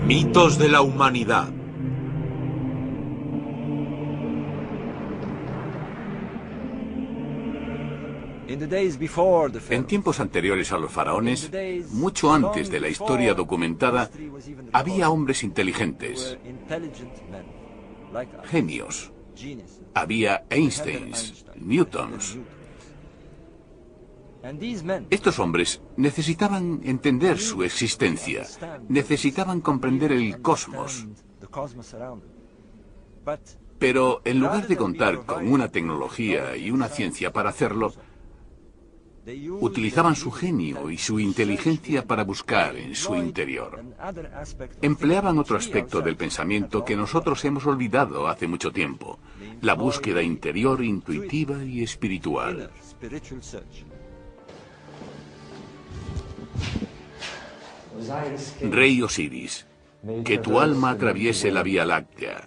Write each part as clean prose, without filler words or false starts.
Mitos de la humanidad. En tiempos anteriores a los faraones, mucho antes de la historia documentada, había hombres inteligentes, genios. Había Einsteins, Newtons. Estos hombres necesitaban entender su existencia, necesitaban comprender el cosmos. Pero en lugar de contar con una tecnología y una ciencia para hacerlo, utilizaban su genio y su inteligencia para buscar en su interior. Empleaban otro aspecto del pensamiento que nosotros hemos olvidado hace mucho tiempo, la búsqueda interior, intuitiva y espiritual. Rey Osiris, que tu alma atraviese la Vía Láctea,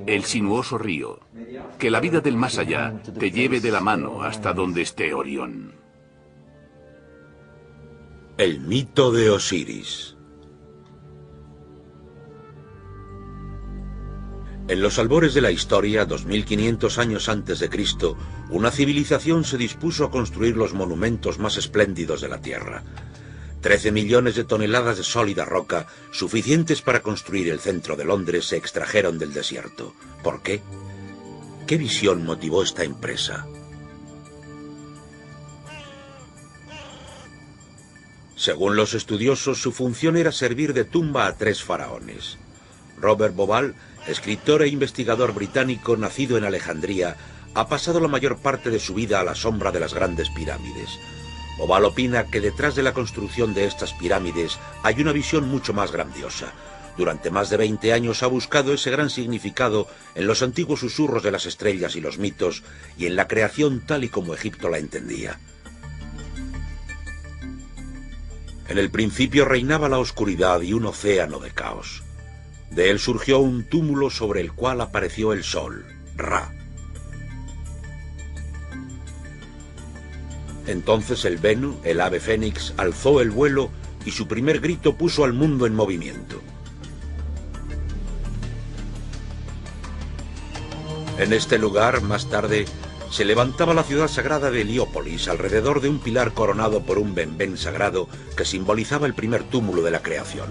el sinuoso río, que la vida del más allá te lleve de la mano hasta donde esté Orión. El mito de Osiris. En los albores de la historia, 2500 años antes de Cristo, una civilización se dispuso a construir los monumentos más espléndidos de la Tierra. 13 millones de toneladas de sólida roca, suficientes para construir el centro de Londres, se extrajeron del desierto. ¿Por qué? ¿Qué visión motivó esta empresa? Según los estudiosos, su función era servir de tumba a 3 faraones. Robert Bauval, escritor e investigador británico nacido en Alejandría, ha pasado la mayor parte de su vida a la sombra de las grandes pirámides. Bauval opina que detrás de la construcción de estas pirámides hay una visión mucho más grandiosa. Durante más de 20 años ha buscado ese gran significado en los antiguos susurros de las estrellas y los mitos, y en la creación tal y como Egipto la entendía. En el principio reinaba la oscuridad y un océano de caos. De él surgió un túmulo sobre el cual apareció el sol, Ra. Entonces el Benu, el ave fénix, alzó el vuelo y su primer grito puso al mundo en movimiento. En este lugar, más tarde, se levantaba la ciudad sagrada de Heliópolis alrededor de un pilar coronado por un benben sagrado que simbolizaba el primer túmulo de la creación.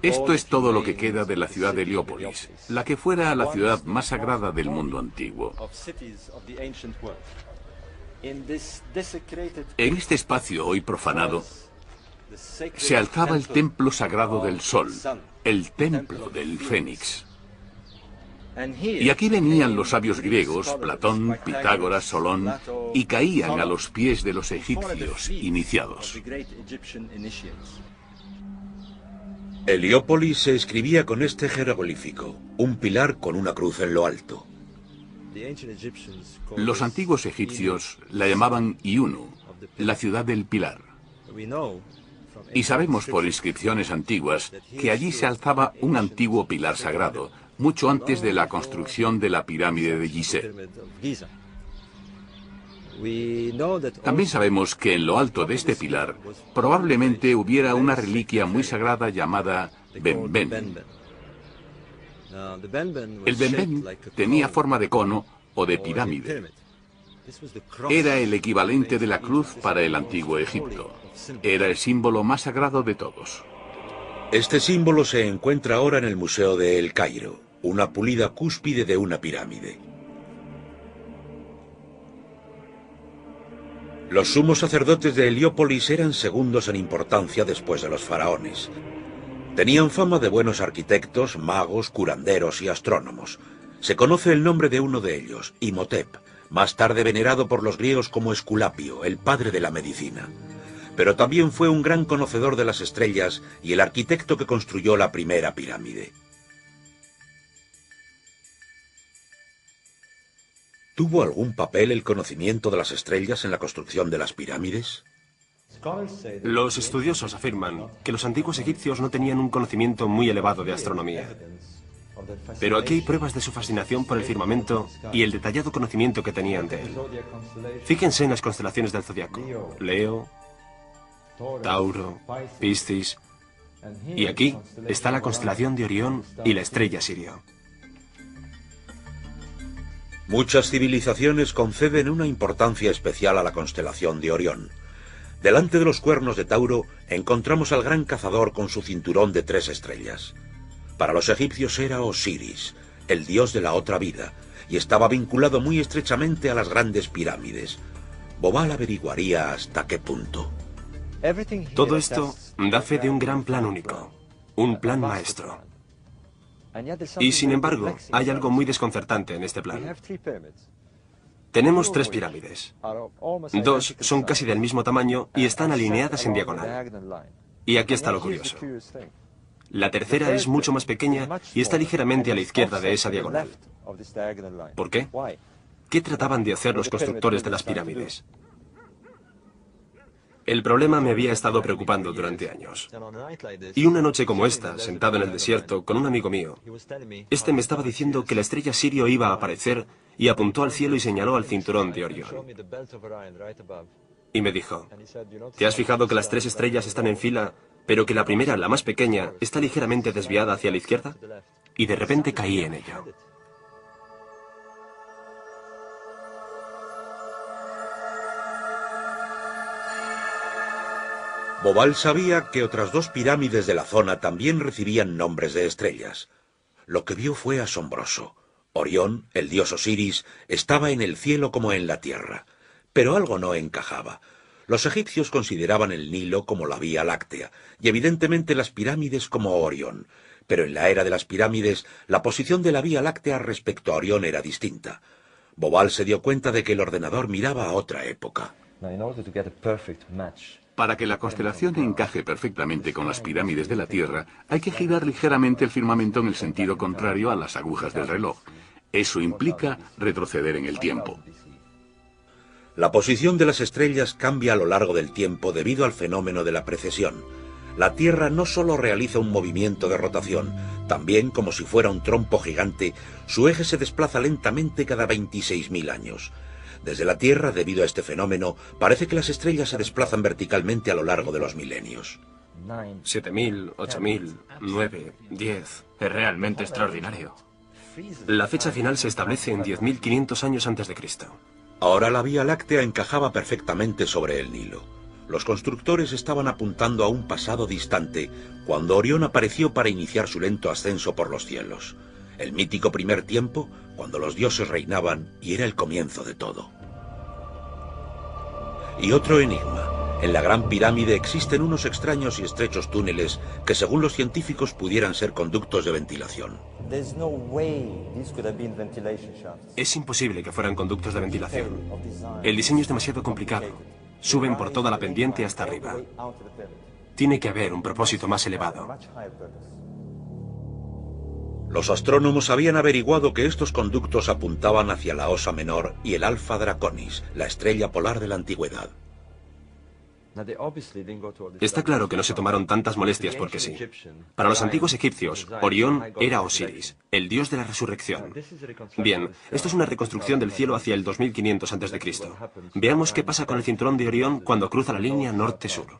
Esto es todo lo que queda de la ciudad de Heliópolis, la que fuera la ciudad más sagrada del mundo antiguo. En este espacio hoy profanado, se alzaba el templo sagrado del sol, el templo del Fénix. Y aquí venían los sabios griegos, Platón, Pitágoras, Solón, y caían a los pies de los egipcios iniciados. Heliópolis se escribía con este jeroglífico, un pilar con una cruz en lo alto. Los antiguos egipcios la llamaban Iunu, la ciudad del pilar. Y sabemos por inscripciones antiguas que allí se alzaba un antiguo pilar sagrado, mucho antes de la construcción de la pirámide de Gizeh. También sabemos que en lo alto de este pilar probablemente hubiera una reliquia muy sagrada llamada benben. El benben tenía forma de cono o de pirámide. Era el equivalente de la cruz para el antiguo Egipto. Era el símbolo más sagrado de todos. Este símbolo se encuentra ahora en el Museo de El Cairo, una pulida cúspide de una pirámide. Los sumos sacerdotes de Heliópolis eran segundos en importancia después de los faraones. Tenían fama de buenos arquitectos, magos, curanderos y astrónomos. Se conoce el nombre de uno de ellos, Imhotep, más tarde venerado por los griegos como Esculapio, el padre de la medicina. Pero también fue un gran conocedor de las estrellas y el arquitecto que construyó la primera pirámide. ¿Tuvo algún papel el conocimiento de las estrellas en la construcción de las pirámides? Los estudiosos afirman que los antiguos egipcios no tenían un conocimiento muy elevado de astronomía. Pero aquí hay pruebas de su fascinación por el firmamento y el detallado conocimiento que tenían de él. Fíjense en las constelaciones del zodiaco: Leo, Tauro, Piscis. Y aquí está la constelación de Orión y la estrella Sirio. Muchas civilizaciones conceden una importancia especial a la constelación de Orión. Delante de los cuernos de Tauro encontramos al gran cazador con su cinturón de 3 estrellas. Para los egipcios era Osiris, el dios de la otra vida, y estaba vinculado muy estrechamente a las grandes pirámides. Bobal averiguaría hasta qué punto. Todo esto da fe de un gran plan único, un plan maestro. Y sin embargo, hay algo muy desconcertante en este plan. Tenemos 3 pirámides. 2 son casi del mismo tamaño y están alineadas en diagonal. Y aquí está lo curioso. La tercera es mucho más pequeña y está ligeramente a la izquierda de esa diagonal. ¿Por qué? ¿Qué trataban de hacer los constructores de las pirámides? El problema me había estado preocupando durante años. Y una noche como esta, sentado en el desierto con un amigo mío, este me estaba diciendo que la estrella Sirio iba a aparecer y apuntó al cielo y señaló al cinturón de Orión. Y me dijo, ¿te has fijado que las 3 estrellas están en fila, pero que la primera, la más pequeña, está ligeramente desviada hacia la izquierda? Y de repente caí en ello. Bobal sabía que otras 2 pirámides de la zona también recibían nombres de estrellas. Lo que vio fue asombroso. Orión, el dios Osiris, estaba en el cielo como en la tierra. Pero algo no encajaba. Los egipcios consideraban el Nilo como la Vía Láctea, y evidentemente las pirámides como Orión. Pero en la era de las pirámides, la posición de la Vía Láctea respecto a Orión era distinta. Bobal se dio cuenta de que el ordenador miraba a otra época. Para que la constelación encaje perfectamente con las pirámides de la Tierra, hay que girar ligeramente el firmamento en el sentido contrario a las agujas del reloj. Eso implica retroceder en el tiempo. La posición de las estrellas cambia a lo largo del tiempo debido al fenómeno de la precesión. La Tierra no solo realiza un movimiento de rotación, también, como si fuera un trompo gigante, su eje se desplaza lentamente cada 26.000 años. Desde la Tierra, debido a este fenómeno, parece que las estrellas se desplazan verticalmente a lo largo de los milenios. 7.000, 8.000, 9, 10... Es realmente extraordinario. La fecha final se establece en 10.500 años antes de Cristo. Ahora la Vía Láctea encajaba perfectamente sobre el Nilo. Los constructores estaban apuntando a un pasado distante, cuando Orión apareció para iniciar su lento ascenso por los cielos. El mítico primer tiempo, cuando los dioses reinaban y era el comienzo de todo. Y otro enigma. En la Gran Pirámide existen unos extraños y estrechos túneles que, según los científicos, pudieran ser conductos de ventilación. Es imposible que fueran conductos de ventilación. El diseño es demasiado complicado. Suben por toda la pendiente hasta arriba. Tiene que haber un propósito más elevado. Los astrónomos habían averiguado que estos conductos apuntaban hacia la Osa Menor y el Alfa Draconis, la estrella polar de la antigüedad. Está claro que no se tomaron tantas molestias porque sí. Para los antiguos egipcios, Orión era Osiris, el dios de la resurrección. Bien, esto es una reconstrucción del cielo hacia el 2500 a.C. Veamos qué pasa con el cinturón de Orión cuando cruza la línea norte-sur.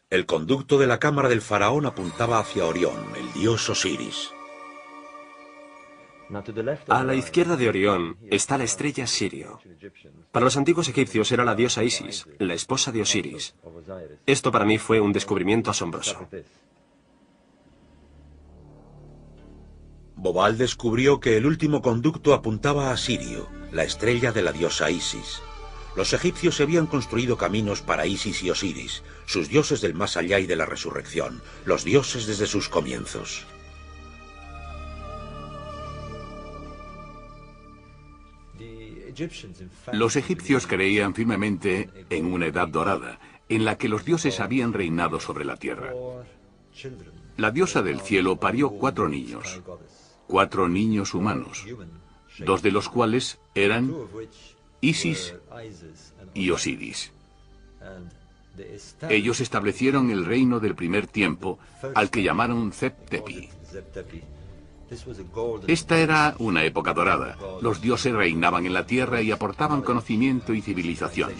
El conducto de la cámara del faraón apuntaba hacia Orión, el dios Osiris. A la izquierda de Orión está la estrella Sirio. Para los antiguos egipcios era la diosa Isis, la esposa de Osiris. Esto para mí fue un descubrimiento asombroso. Bobal descubrió que el último conducto apuntaba a Sirio, la estrella de la diosa Isis. Los egipcios habían construido caminos para Isis y Osiris, sus dioses del más allá y de la resurrección, los dioses desde sus comienzos. Los egipcios creían firmemente en una edad dorada, en la que los dioses habían reinado sobre la tierra. La diosa del cielo parió 4 niños, 4 niños humanos, 2 de los cuales eran Isis y Osiris. Ellos establecieron el reino del primer tiempo, al que llamaron Zep-Tepi. Esta era una época dorada. Los dioses reinaban en la tierra y aportaban conocimiento y civilización.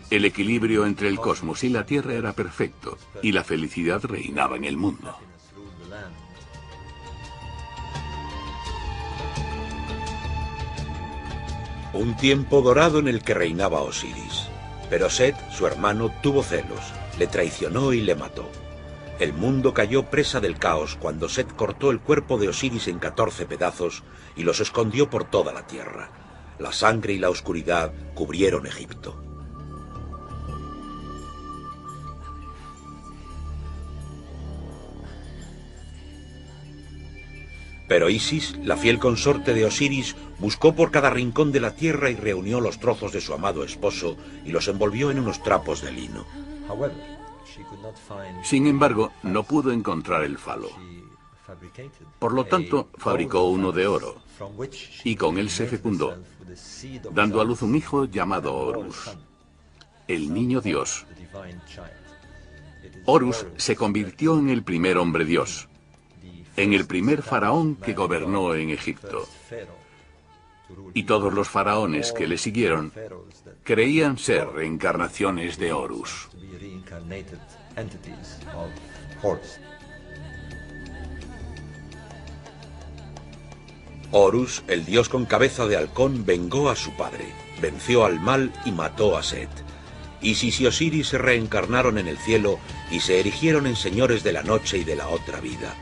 El equilibrio entre el cosmos y la Tierra era perfecto, y la felicidad reinaba en el mundo. Un tiempo dorado en el que reinaba Osiris. Pero Set, su hermano, tuvo celos, le traicionó y le mató. El mundo cayó presa del caos cuando Set cortó el cuerpo de Osiris en 14 pedazos y los escondió por toda la tierra. La sangre y la oscuridad cubrieron Egipto. Pero Isis, la fiel consorte de Osiris, buscó por cada rincón de la tierra y reunió los trozos de su amado esposo y los envolvió en unos trapos de lino. Sin embargo, no pudo encontrar el falo. Por lo tanto, fabricó uno de oro, y con él se fecundó, dando a luz un hijo llamado Horus, el niño Dios. Horus se convirtió en el primer hombre Dios, en el primer faraón que gobernó en Egipto. Y todos los faraones que le siguieron creían ser reencarnaciones de Horus. Horus, el dios con cabeza de halcón, vengó a su padre, venció al mal y mató a Set. Isis y Osiris se reencarnaron en el cielo y se erigieron en señores de la noche y de la otra vida.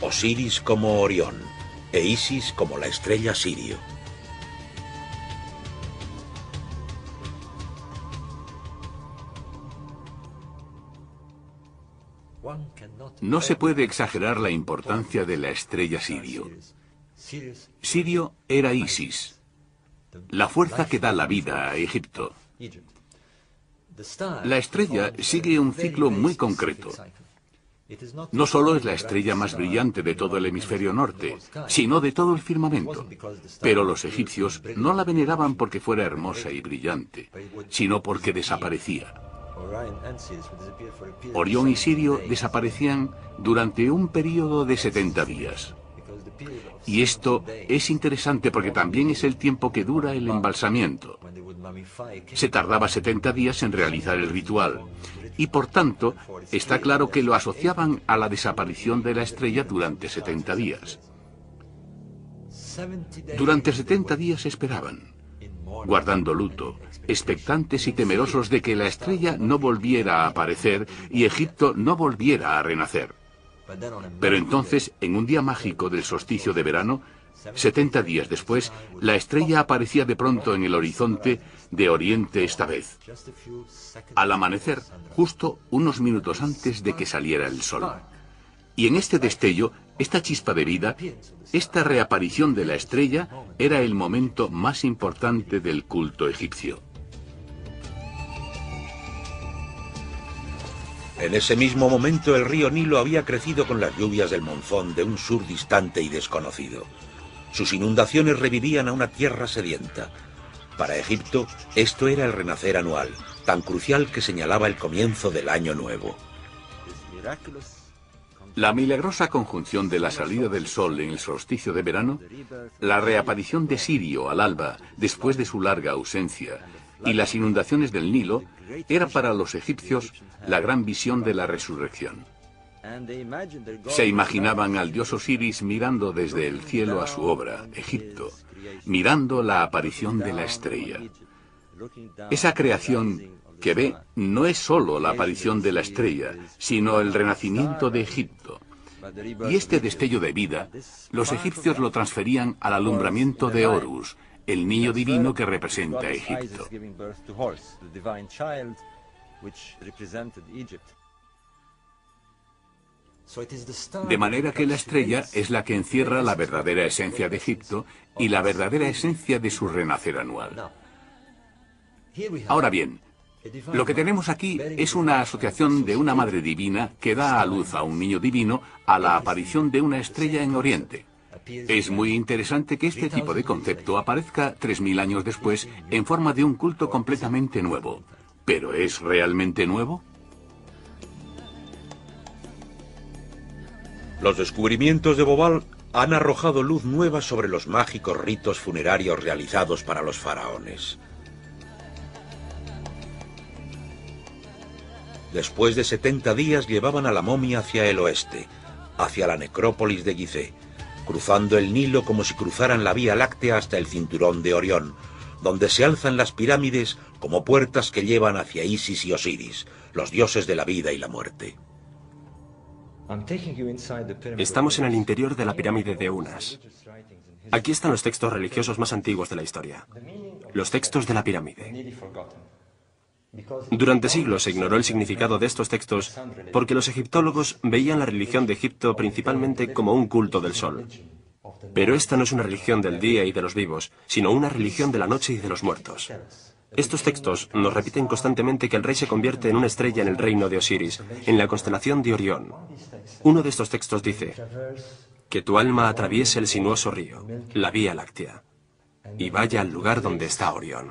Osiris como Orión, e Isis como la estrella Sirio. No se puede exagerar la importancia de la estrella Sirio. Sirio era Isis, la fuerza que da la vida a Egipto. La estrella sigue un ciclo muy concreto. No solo es la estrella más brillante de todo el hemisferio norte, sino de todo el firmamento. Pero los egipcios no la veneraban porque fuera hermosa y brillante, sino porque desaparecía. Orión y Sirio desaparecían durante un periodo de 70 días. Y esto es interesante porque también es el tiempo que dura el embalsamiento. Se tardaba 70 días en realizar el ritual, y por tanto está claro que lo asociaban a la desaparición de la estrella durante 70 días. Durante 70 días esperaban, guardando luto, expectantes y temerosos de que la estrella no volviera a aparecer y Egipto no volviera a renacer. Pero entonces, en un día mágico del solsticio de verano, 70 días después, la estrella aparecía de pronto en el horizonte de oriente esta vez, al amanecer, justo unos minutos antes de que saliera el sol. Y en este destello, esta chispa de vida, esta reaparición de la estrella, era el momento más importante del culto egipcio. En ese mismo momento el río Nilo había crecido con las lluvias del monzón de un sur distante y desconocido. Sus inundaciones revivían a una tierra sedienta. Para Egipto, esto era el renacer anual, tan crucial que señalaba el comienzo del año nuevo. La milagrosa conjunción de la salida del sol en el solsticio de verano, la reaparición de Sirio al alba después de su larga ausencia y las inundaciones del Nilo era para los egipcios la gran visión de la resurrección. Se imaginaban al dios Osiris mirando desde el cielo a su obra, Egipto, mirando la aparición de la estrella. Esa creación que ve no es solo la aparición de la estrella, sino el renacimiento de Egipto. Y este destello de vida, los egipcios lo transferían al alumbramiento de Horus, el niño divino que representa a Egipto. De manera que la estrella es la que encierra la verdadera esencia de Egipto y la verdadera esencia de su renacer anual. Ahora bien, lo que tenemos aquí es una asociación de una madre divina que da a luz a un niño divino a la aparición de una estrella en Oriente. Es muy interesante que este tipo de concepto aparezca 3000 años después en forma de un culto completamente nuevo. ¿Pero es realmente nuevo? Los descubrimientos de Bobal han arrojado luz nueva sobre los mágicos ritos funerarios realizados para los faraones. Después de 70 días llevaban a la momia hacia el oeste, hacia la necrópolis de Gizeh, cruzando el Nilo como si cruzaran la Vía Láctea hasta el cinturón de Orión, donde se alzan las pirámides como puertas que llevan hacia Isis y Osiris, los dioses de la vida y la muerte. Estamos en el interior de la pirámide de Unas. Aquí están los textos religiosos más antiguos de la historia. Los textos de la pirámide. Durante siglos se ignoró el significado de estos textos porque los egiptólogos veían la religión de Egipto principalmente como un culto del sol. Pero esta no es una religión del día y de los vivos, sino una religión de la noche y de los muertos. Estos textos nos repiten constantemente que el rey se convierte en una estrella en el reino de Osiris, en la constelación de Orión. Uno de estos textos dice: que tu alma atraviese el sinuoso río, la Vía Láctea, y vaya al lugar donde está Orión.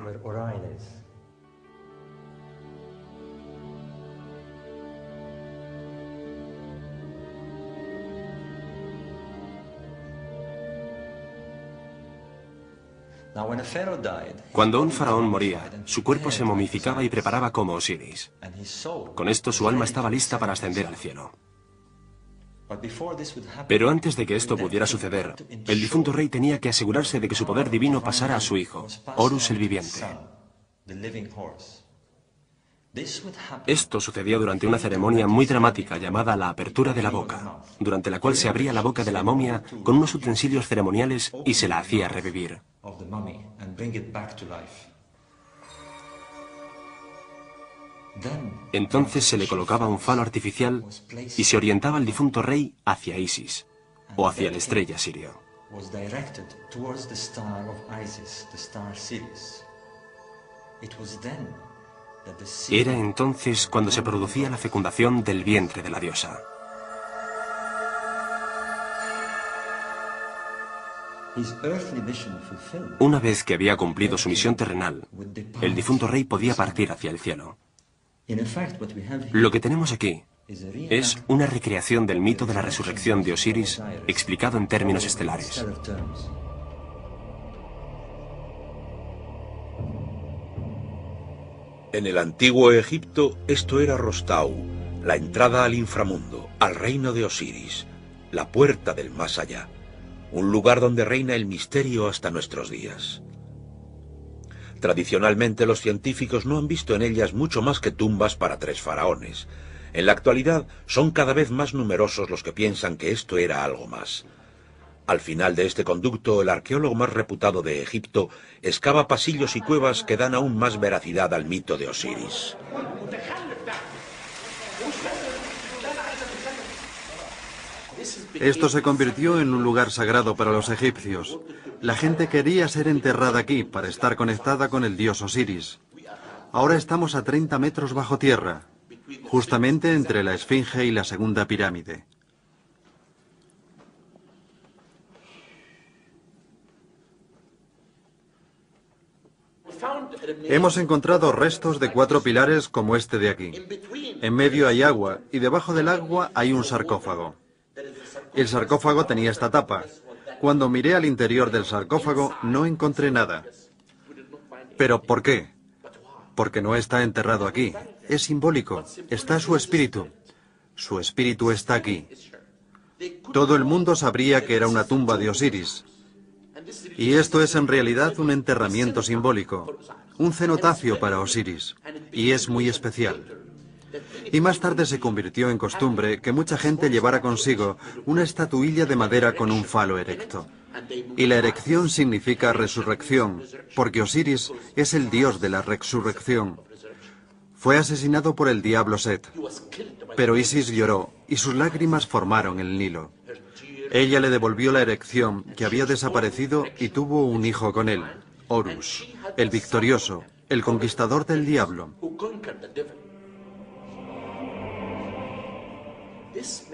Cuando un faraón moría, su cuerpo se momificaba y preparaba como Osiris. Con esto su alma estaba lista para ascender al cielo. Pero antes de que esto pudiera suceder, el difunto rey tenía que asegurarse de que su poder divino pasara a su hijo, Horus el viviente. Esto sucedía durante una ceremonia muy dramática llamada la apertura de la boca, durante la cual se abría la boca de la momia con unos utensilios ceremoniales y se la hacía revivir. Entonces se le colocaba un falo artificial y se orientaba al difunto rey hacia Isis, o hacia la estrella sirio. Era entonces cuando se producía la fecundación del vientre de la diosa. Una vez que había cumplido su misión terrenal, el difunto rey podía partir hacia el cielo. Lo que tenemos aquí es una recreación del mito de la resurrección de Osiris explicado en términos estelares. En el antiguo Egipto, esto era Rostau, la entrada al inframundo, al reino de Osiris, la puerta del más allá, un lugar donde reina el misterio hasta nuestros días. Tradicionalmente los científicos no han visto en ellas mucho más que tumbas para 3 faraones. En la actualidad son cada vez más numerosos los que piensan que esto era algo más. Al final de este conducto, el arqueólogo más reputado de Egipto excava pasillos y cuevas que dan aún más veracidad al mito de Osiris. Esto se convirtió en un lugar sagrado para los egipcios. La gente quería ser enterrada aquí para estar conectada con el dios Osiris. Ahora estamos a 30 metros bajo tierra, justamente entre la Esfinge y la segunda pirámide. Hemos encontrado restos de 4 pilares como este de aquí. En medio hay agua y debajo del agua hay un sarcófago. El sarcófago tenía esta tapa. Cuando miré al interior del sarcófago no encontré nada. ¿Pero por qué? Porque no está enterrado aquí. Es simbólico. Está su espíritu. Su espíritu está aquí. Todo el mundo sabría que era una tumba de Osiris. Y esto es en realidad un enterramiento simbólico, un cenotafio para Osiris, y es muy especial. Y más tarde se convirtió en costumbre que mucha gente llevara consigo una estatuilla de madera con un falo erecto. Y la erección significa resurrección, porque Osiris es el dios de la resurrección. Fue asesinado por el diablo Set, pero Isis lloró y sus lágrimas formaron el Nilo. Ella le devolvió la erección que había desaparecido y tuvo un hijo con él, Horus, el victorioso, el conquistador del diablo.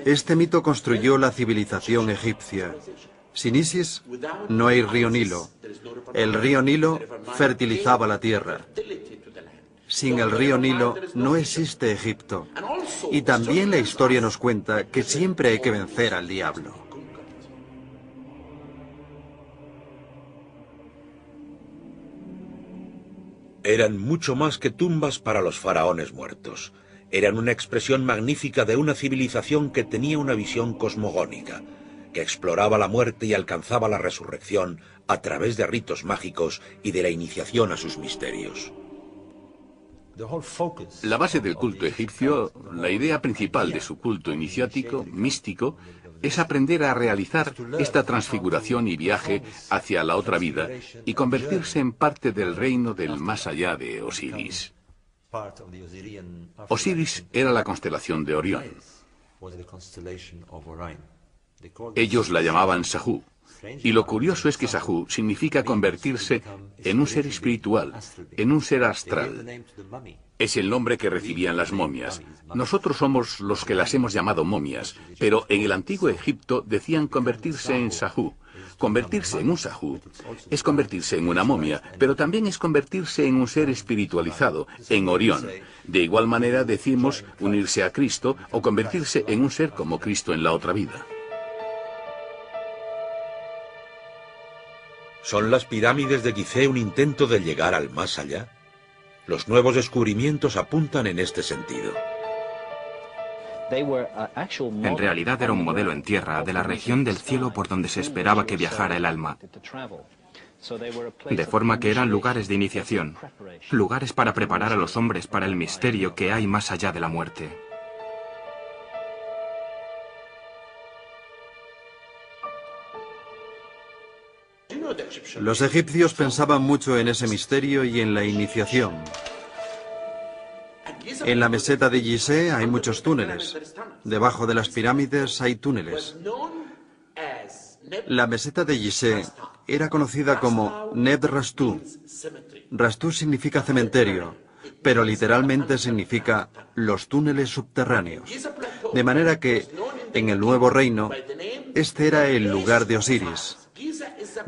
Este mito construyó la civilización egipcia. Sin Isis no hay río Nilo. El río Nilo fertilizaba la tierra. Sin el río Nilo no existe Egipto. Y también la historia nos cuenta que siempre hay que vencer al diablo. Eran mucho más que tumbas para los faraones muertos. Eran una expresión magnífica de una civilización que tenía una visión cosmogónica, que exploraba la muerte y alcanzaba la resurrección a través de ritos mágicos y de la iniciación a sus misterios. La base del culto egipcio, la idea principal de su culto iniciático, místico, es aprender a realizar esta transfiguración y viaje hacia la otra vida y convertirse en parte del reino del más allá de Osiris. Osiris era la constelación de Orión. Ellos la llamaban Sahu. Y lo curioso es que Sahu significa convertirse en un ser espiritual, en un ser astral. Es el nombre que recibían las momias. Nosotros somos los que las hemos llamado momias, pero en el antiguo Egipto decían convertirse en Sahu. Convertirse en un Sahu es convertirse en una momia, pero también es convertirse en un ser espiritualizado, en Orión. De igual manera decimos unirse a Cristo o convertirse en un ser como Cristo en la otra vida. ¿Son las pirámides de Gizeh un intento de llegar al más allá? Los nuevos descubrimientos apuntan en este sentido. En realidad era un modelo en tierra de la región del cielo por donde se esperaba que viajara el alma. De forma que eran lugares de iniciación, lugares para preparar a los hombres para el misterio que hay más allá de la muerte. Los egipcios pensaban mucho en ese misterio y en la iniciación. En la meseta de Gizeh hay muchos túneles. Debajo de las pirámides hay túneles. La meseta de Gizeh era conocida como Neb Rastu. Rastu significa cementerio, pero literalmente significa los túneles subterráneos. De manera que, en el nuevo reino, este era el lugar de Osiris.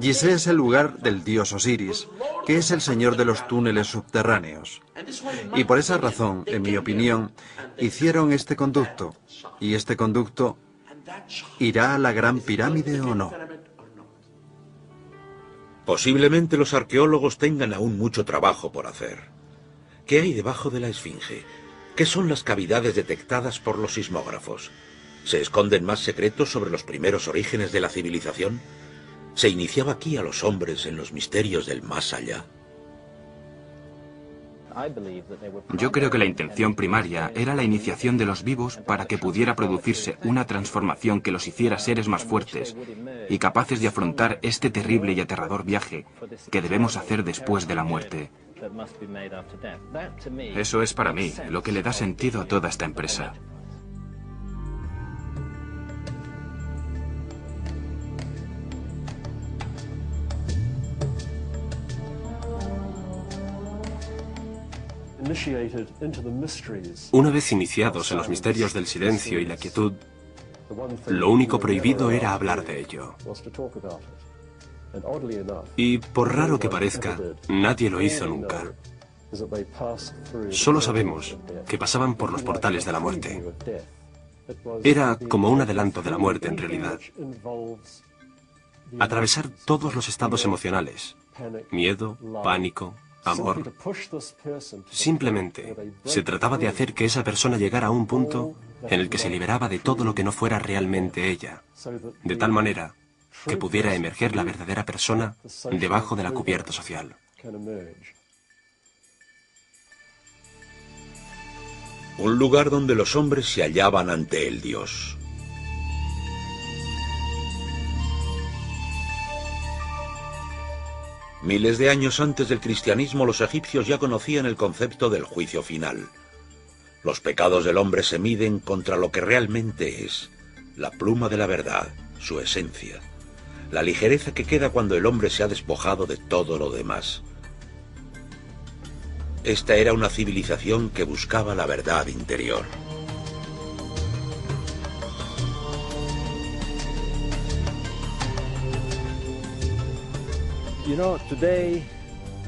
Gizeh es el lugar del dios Osiris, que es el señor de los túneles subterráneos. Y por esa razón, en mi opinión, hicieron este conducto. Y este conducto irá a la Gran Pirámide o no. Posiblemente los arqueólogos tengan aún mucho trabajo por hacer. ¿Qué hay debajo de la Esfinge? ¿Qué son las cavidades detectadas por los sismógrafos? ¿Se esconden más secretos sobre los primeros orígenes de la civilización? ¿Se iniciaba aquí a los hombres en los misterios del más allá? Yo creo que la intención primaria era la iniciación de los vivos para que pudiera producirse una transformación que los hiciera seres más fuertes y capaces de afrontar este terrible y aterrador viaje que debemos hacer después de la muerte. Eso es para mí lo que le da sentido a toda esta empresa. Una vez iniciados en los misterios del silencio y la quietud, lo único prohibido era hablar de ello. Y por raro que parezca, nadie lo hizo nunca. Solo sabemos que pasaban por los portales de la muerte. Era como un adelanto de la muerte en realidad. Atravesar todos los estados emocionales, miedo, pánico, amor. Simplemente se trataba de hacer que esa persona llegara a un punto en el que se liberaba de todo lo que no fuera realmente ella, de tal manera que pudiera emerger la verdadera persona debajo de la cubierta social. Un lugar donde los hombres se hallaban ante el Dios. Miles de años antes del cristianismo, los egipcios ya conocían el concepto del juicio final. Los pecados del hombre se miden contra lo que realmente es, la pluma de la verdad, su esencia, la ligereza que queda cuando el hombre se ha despojado de todo lo demás. Esta era una civilización que buscaba la verdad interior.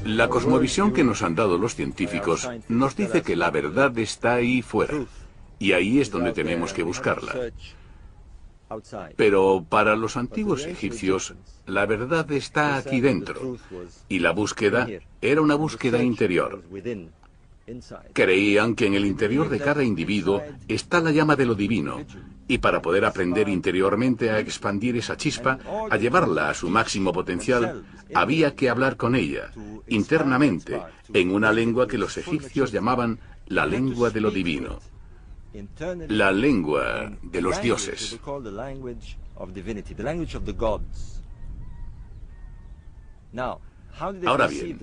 La cosmovisión que nos han dado los científicos nos dice que la verdad está ahí fuera, y ahí es donde tenemos que buscarla. Pero para los antiguos egipcios, la verdad está aquí dentro, y la búsqueda era una búsqueda interior. Creían que en el interior de cada individuo está la llama de lo divino, y para poder aprender interiormente a expandir esa chispa, a llevarla a su máximo potencial, había que hablar con ella, internamente, en una lengua que los egipcios llamaban la lengua de lo divino, la lengua de los dioses. Ahora bien,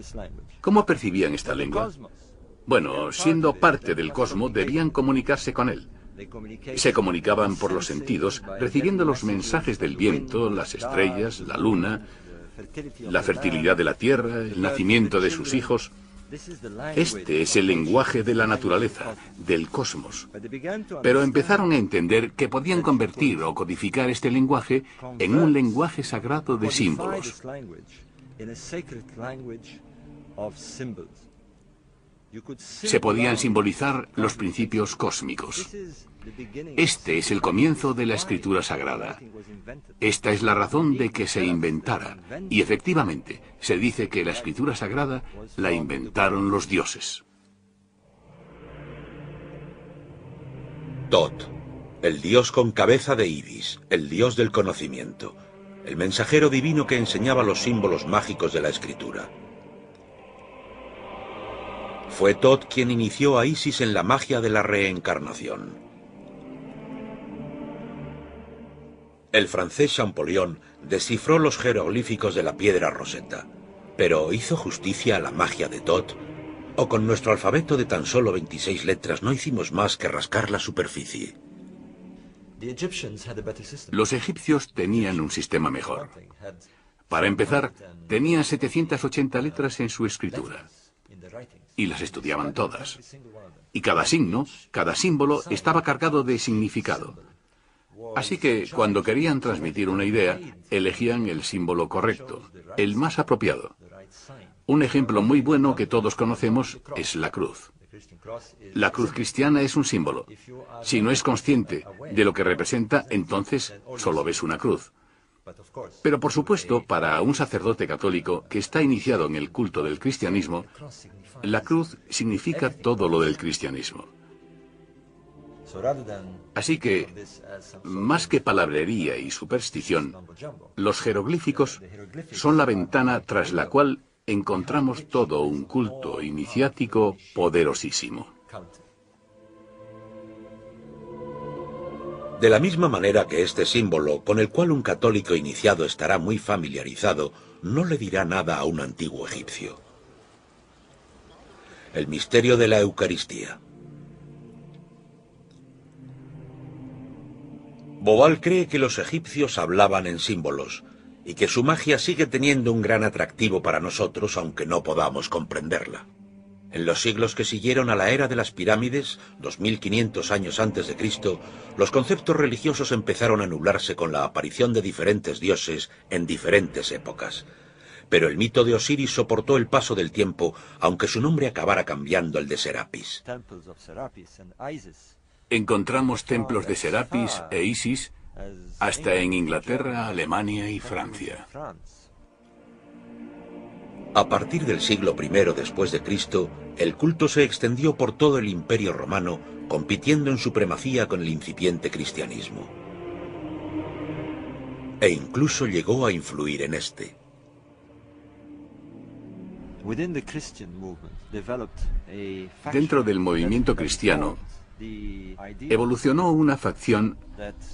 ¿cómo percibían esta lengua? Bueno, siendo parte del cosmos, debían comunicarse con él. Se comunicaban por los sentidos, recibiendo los mensajes del viento, las estrellas, la luna, la fertilidad de la tierra, el nacimiento de sus hijos. Este es el lenguaje de la naturaleza, del cosmos. Pero empezaron a entender que podían convertir o codificar este lenguaje en un lenguaje sagrado de símbolos. Se podían simbolizar los principios cósmicos. Este es el comienzo de la escritura sagrada. Esta es la razón de que se inventara. Y efectivamente, se dice que la escritura sagrada la inventaron los dioses. Tot, el dios con cabeza de ibis, el dios del conocimiento, el mensajero divino que enseñaba los símbolos mágicos de la escritura. Fue Tot quien inició a Isis en la magia de la reencarnación. El francés Champollion descifró los jeroglíficos de la piedra Rosetta, pero ¿hizo justicia a la magia de Tot? ¿O con nuestro alfabeto de tan solo 26 letras no hicimos más que rascar la superficie? Los egipcios tenían un sistema mejor. Para empezar, tenían 780 letras en su escritura. Y las estudiaban todas. Y cada signo, cada símbolo estaba cargado de significado. Así que cuando querían transmitir una idea, elegían el símbolo correcto, el más apropiado. Un ejemplo muy bueno que todos conocemos es la cruz. La cruz cristiana es un símbolo. Si no es consciente de lo que representa, entonces solo ves una cruz. Pero por supuesto, para un sacerdote católico que está iniciado en el culto del cristianismo, la cruz significa todo lo del cristianismo. Así que, más que palabrería y superstición, los jeroglíficos son la ventana tras la cual encontramos todo un culto iniciático poderosísimo. De la misma manera que este símbolo, con el cual un católico iniciado estará muy familiarizado, no le dirá nada a un antiguo egipcio. El misterio de la Eucaristía. Bobal cree que los egipcios hablaban en símbolos y que su magia sigue teniendo un gran atractivo para nosotros, aunque no podamos comprenderla. En los siglos que siguieron a la era de las pirámides, 2500 años antes de Cristo, los conceptos religiosos empezaron a nublarse con la aparición de diferentes dioses en diferentes épocas. Pero el mito de Osiris soportó el paso del tiempo, aunque su nombre acabara cambiando el de Serapis. Encontramos templos de Serapis e Isis hasta en Inglaterra, Alemania y Francia. A partir del siglo I después de Cristo, el culto se extendió por todo el Imperio Romano, compitiendo en supremacía con el incipiente cristianismo. E incluso llegó a influir en este. Dentro del movimiento cristiano, evolucionó una facción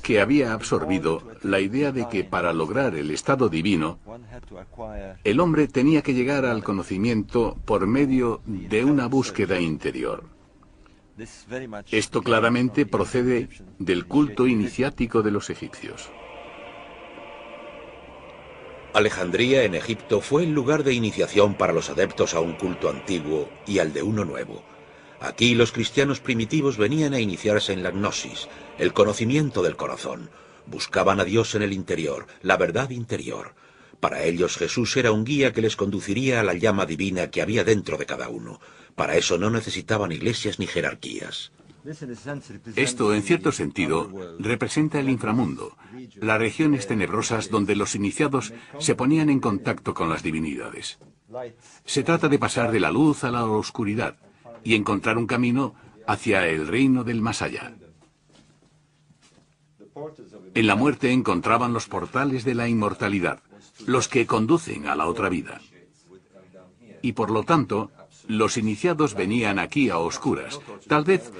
que había absorbido la idea de que para lograr el estado divino, el hombre tenía que llegar al conocimiento por medio de una búsqueda interior. Esto claramente procede del culto iniciático de los egipcios. Alejandría, en Egipto, fue el lugar de iniciación para los adeptos a un culto antiguo y al de uno nuevo. Aquí los cristianos primitivos venían a iniciarse en la gnosis, el conocimiento del corazón. Buscaban a Dios en el interior, la verdad interior. Para ellos Jesús era un guía que les conduciría a la llama divina que había dentro de cada uno. Para eso no necesitaban iglesias ni jerarquías. Esto, en cierto sentido, representa el inframundo, las regiones tenebrosas donde los iniciados se ponían en contacto con las divinidades. Se trata de pasar de la luz a la oscuridad, y encontrar un camino hacia el reino del más allá. En la muerte encontraban los portales de la inmortalidad, los que conducen a la otra vida. Y por lo tanto, los iniciados venían aquí a oscuras, tal vez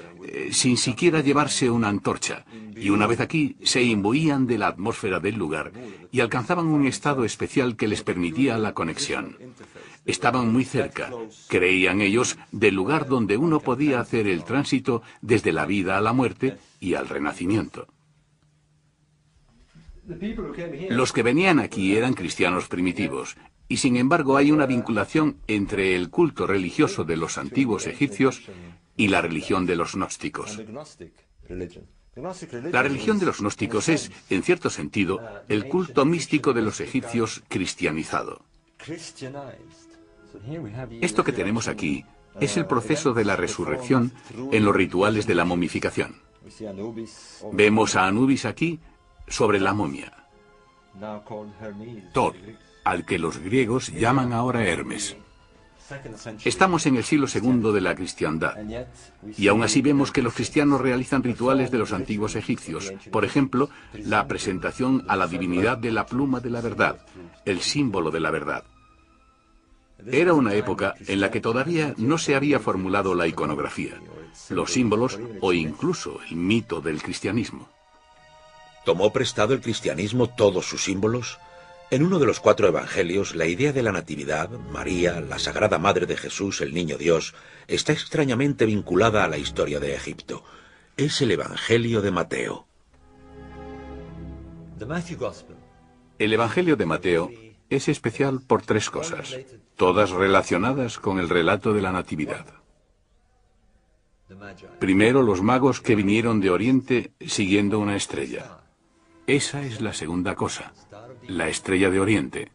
sin siquiera llevarse una antorcha, y una vez aquí se imbuían de la atmósfera del lugar y alcanzaban un estado especial que les permitía la conexión. Estaban muy cerca, creían ellos, del lugar donde uno podía hacer el tránsito desde la vida a la muerte y al renacimiento. Los que venían aquí eran cristianos primitivos, y sin embargo hay una vinculación entre el culto religioso de los antiguos egipcios y la religión de los gnósticos. La religión de los gnósticos es, en cierto sentido, el culto místico de los egipcios cristianizado. Esto que tenemos aquí es el proceso de la resurrección en los rituales de la momificación. Vemos a Anubis aquí sobre la momia. Thoth, al que los griegos llaman ahora Hermes. Estamos en el siglo II de la cristiandad, y aún así vemos que los cristianos realizan rituales de los antiguos egipcios. Por ejemplo, la presentación a la divinidad de la pluma de la verdad, el símbolo de la verdad. Era una época en la que todavía no se había formulado la iconografía, los símbolos o incluso el mito del cristianismo. ¿Tomó prestado el cristianismo todos sus símbolos? En uno de los 4 evangelios, la idea de la Natividad, María, la Sagrada Madre de Jesús, el Niño Dios, está extrañamente vinculada a la historia de Egipto. Es el Evangelio de Mateo. El Evangelio de Mateo es especial por 3 cosas, todas relacionadas con el relato de la Natividad. Primero, los magos que vinieron de Oriente siguiendo una estrella. Esa es la segunda cosa, la estrella de Oriente.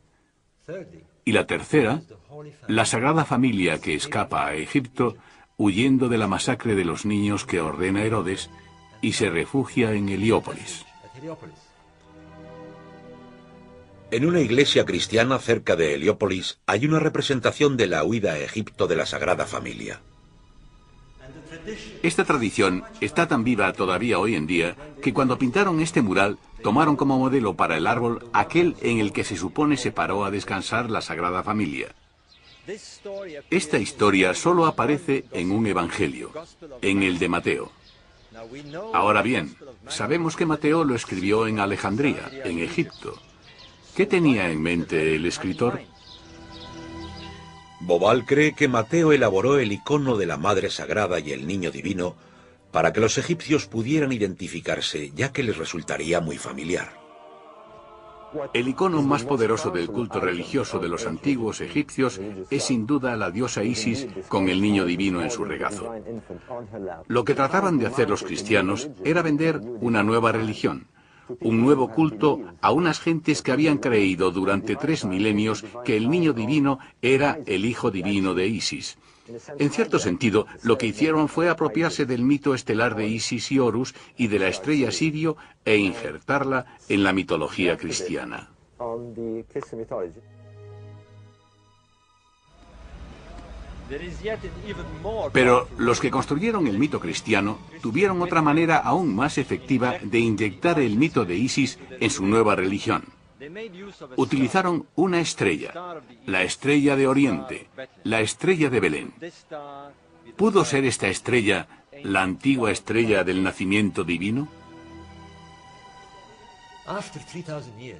Y la tercera, la Sagrada Familia que escapa a Egipto huyendo de la masacre de los niños que ordena Herodes y se refugia en Heliópolis. En una iglesia cristiana cerca de Heliópolis hay una representación de la huida a Egipto de la Sagrada Familia. Esta tradición está tan viva todavía hoy en día que cuando pintaron este mural tomaron como modelo para el árbol aquel en el que se supone se paró a descansar la Sagrada Familia. Esta historia solo aparece en un evangelio, en el de Mateo. Ahora bien, sabemos que Mateo lo escribió en Alejandría, en Egipto. ¿Qué tenía en mente el escritor? Bobal cree que Mateo elaboró el icono de la Madre Sagrada y el Niño Divino para que los egipcios pudieran identificarse, ya que les resultaría muy familiar. El icono más poderoso del culto religioso de los antiguos egipcios es sin duda la diosa Isis con el Niño Divino en su regazo. Lo que trataban de hacer los cristianos era vender una nueva religión, un nuevo culto a unas gentes que habían creído durante 3 milenios que el Niño Divino era el hijo divino de Isis. En cierto sentido, lo que hicieron fue apropiarse del mito estelar de Isis y Horus y de la estrella Sirio e injertarla en la mitología cristiana. Pero los que construyeron el mito cristiano tuvieron otra manera aún más efectiva de inyectar el mito de Isis en su nueva religión. Utilizaron una estrella, la estrella de Oriente, la estrella de Belén. ¿Pudo ser esta estrella la antigua estrella del nacimiento divino?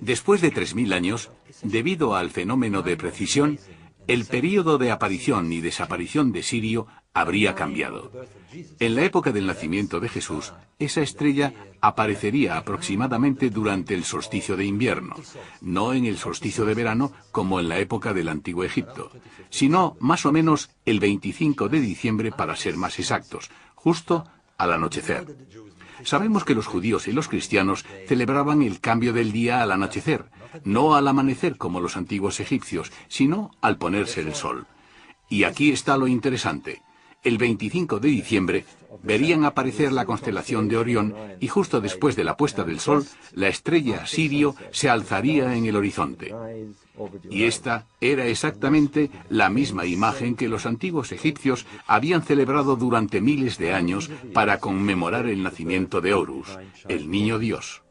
Después de 3000 años, debido al fenómeno de precisión, el período de aparición y desaparición de Sirio habría cambiado. En la época del nacimiento de Jesús, esa estrella aparecería aproximadamente durante el solsticio de invierno, no en el solsticio de verano como en la época del Antiguo Egipto, sino más o menos el 25 de diciembre para ser más exactos, justo al anochecer. Sabemos que los judíos y los cristianos celebraban el cambio del día al anochecer, no al amanecer como los antiguos egipcios, sino al ponerse el sol. Y aquí está lo interesante. El 25 de diciembre verían aparecer la constelación de Orión y justo después de la puesta del sol, la estrella Sirio se alzaría en el horizonte. Y esta era exactamente la misma imagen que los antiguos egipcios habían celebrado durante miles de años para conmemorar el nacimiento de Horus, el niño Dios.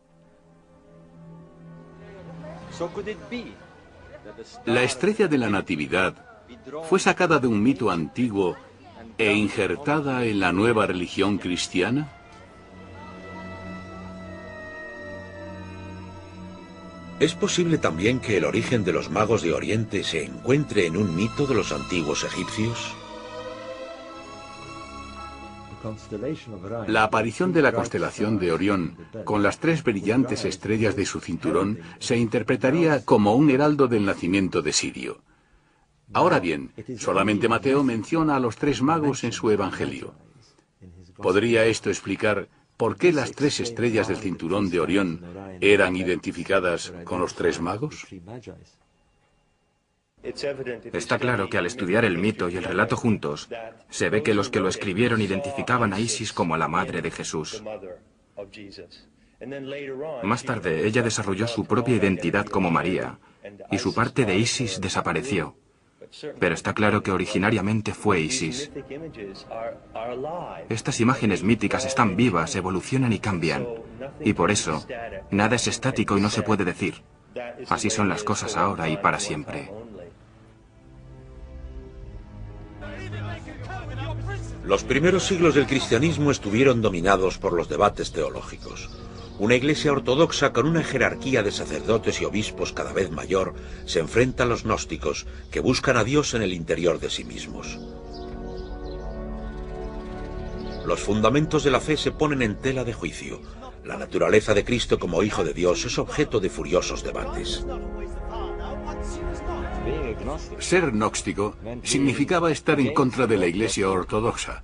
La estrella de la Natividad fue sacada de un mito antiguo e injertada en la nueva religión cristiana. ¿Es posible también que el origen de los magos de Oriente se encuentre en un mito de los antiguos egipcios? La aparición de la constelación de Orión, con las 3 brillantes estrellas de su cinturón, se interpretaría como un heraldo del nacimiento de Sirio. Ahora bien, solamente Mateo menciona a los 3 magos en su evangelio. ¿Podría esto explicar por qué las 3 estrellas del cinturón de Orión eran identificadas con los 3 magos? Está claro que al estudiar el mito y el relato juntos, se ve que los que lo escribieron identificaban a Isis como la madre de Jesús. Más tarde, ella desarrolló su propia identidad como María, y su parte de Isis desapareció. Pero está claro que originariamente fue Isis. Estas imágenes míticas están vivas, evolucionan y cambian. Y por eso, nada es estático y no se puede decir. Así son las cosas ahora y para siempre. Los primeros siglos del cristianismo estuvieron dominados por los debates teológicos. Una iglesia ortodoxa con una jerarquía de sacerdotes y obispos cada vez mayor se enfrenta a los gnósticos, que buscan a Dios en el interior de sí mismos. Los fundamentos de la fe se ponen en tela de juicio. La naturaleza de Cristo como Hijo de Dios es objeto de furiosos debates. Ser gnóstico significaba estar en contra de la Iglesia ortodoxa,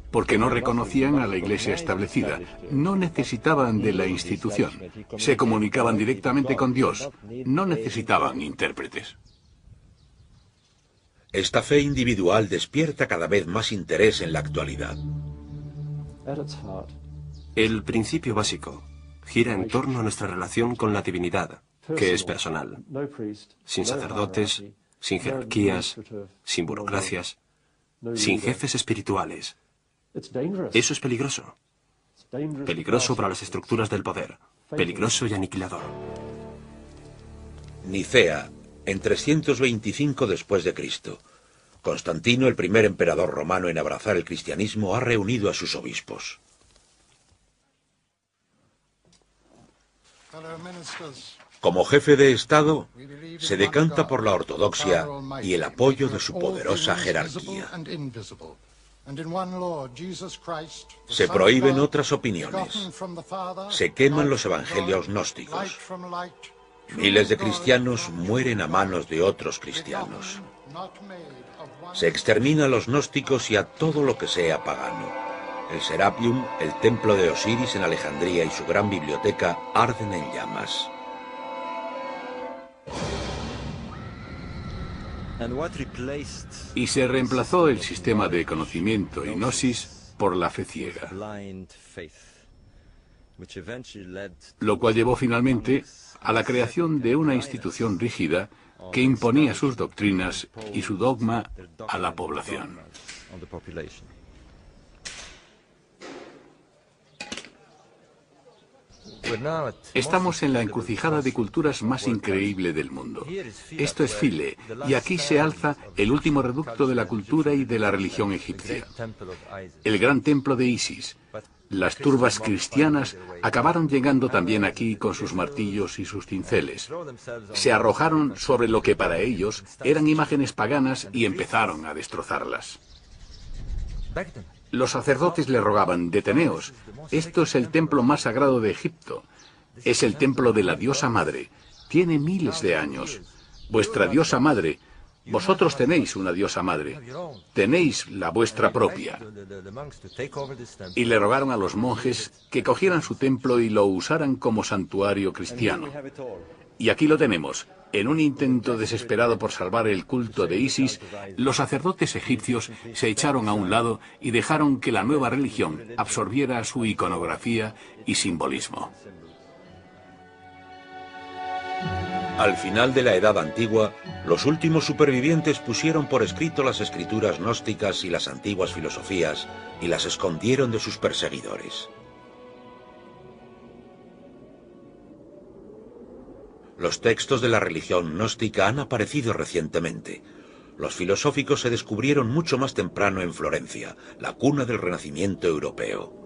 porque no reconocían a la Iglesia establecida, no necesitaban de la institución, se comunicaban directamente con Dios, no necesitaban intérpretes. Esta fe individual despierta cada vez más interés en la actualidad. El principio básico gira en torno a nuestra relación con la divinidad, que es personal, sin sacerdotes, sin jerarquías, sin burocracias, sin jefes espirituales. Eso es peligroso. Peligroso para las estructuras del poder, peligroso y aniquilador. Nicea, en 325 después de Cristo. Constantino, el primer emperador romano en abrazar el cristianismo, ha reunido a sus obispos. Como jefe de Estado, se decanta por la ortodoxia y el apoyo de su poderosa jerarquía. Se prohíben otras opiniones. Se queman los evangelios gnósticos. Miles de cristianos mueren a manos de otros cristianos. Se extermina a los gnósticos y a todo lo que sea pagano. El Serapium, el templo de Osiris en Alejandría y su gran biblioteca arden en llamas. Y se reemplazó el sistema de conocimiento y gnosis por la fe ciega, lo cual llevó finalmente a la creación de una institución rígida que imponía sus doctrinas y su dogma a la población. Estamos en la encrucijada de culturas más increíble del mundo. Esto es Phile, y aquí se alza el último reducto de la cultura y de la religión egipcia, el gran templo de Isis. Las turbas cristianas acabaron llegando también aquí con sus martillos y sus cinceles. Se arrojaron sobre lo que para ellos eran imágenes paganas y empezaron a destrozarlas. Los sacerdotes le rogaban: deteneos, esto es el templo más sagrado de Egipto. Es el templo de la diosa madre. Tiene miles de años. Vuestra diosa madre, vosotros tenéis una diosa madre. Tenéis la vuestra propia. Y le rogaron a los monjes que cogieran su templo y lo usaran como santuario cristiano. Y aquí lo tenemos. En un intento desesperado por salvar el culto de Isis, los sacerdotes egipcios se echaron a un lado y dejaron que la nueva religión absorbiera su iconografía y simbolismo. Al final de la Edad Antigua, los últimos supervivientes pusieron por escrito las escrituras gnósticas y las antiguas filosofías y las escondieron de sus perseguidores. Los textos de la religión gnóstica han aparecido recientemente. Los filosóficos se descubrieron mucho más temprano en Florencia, la cuna del Renacimiento europeo.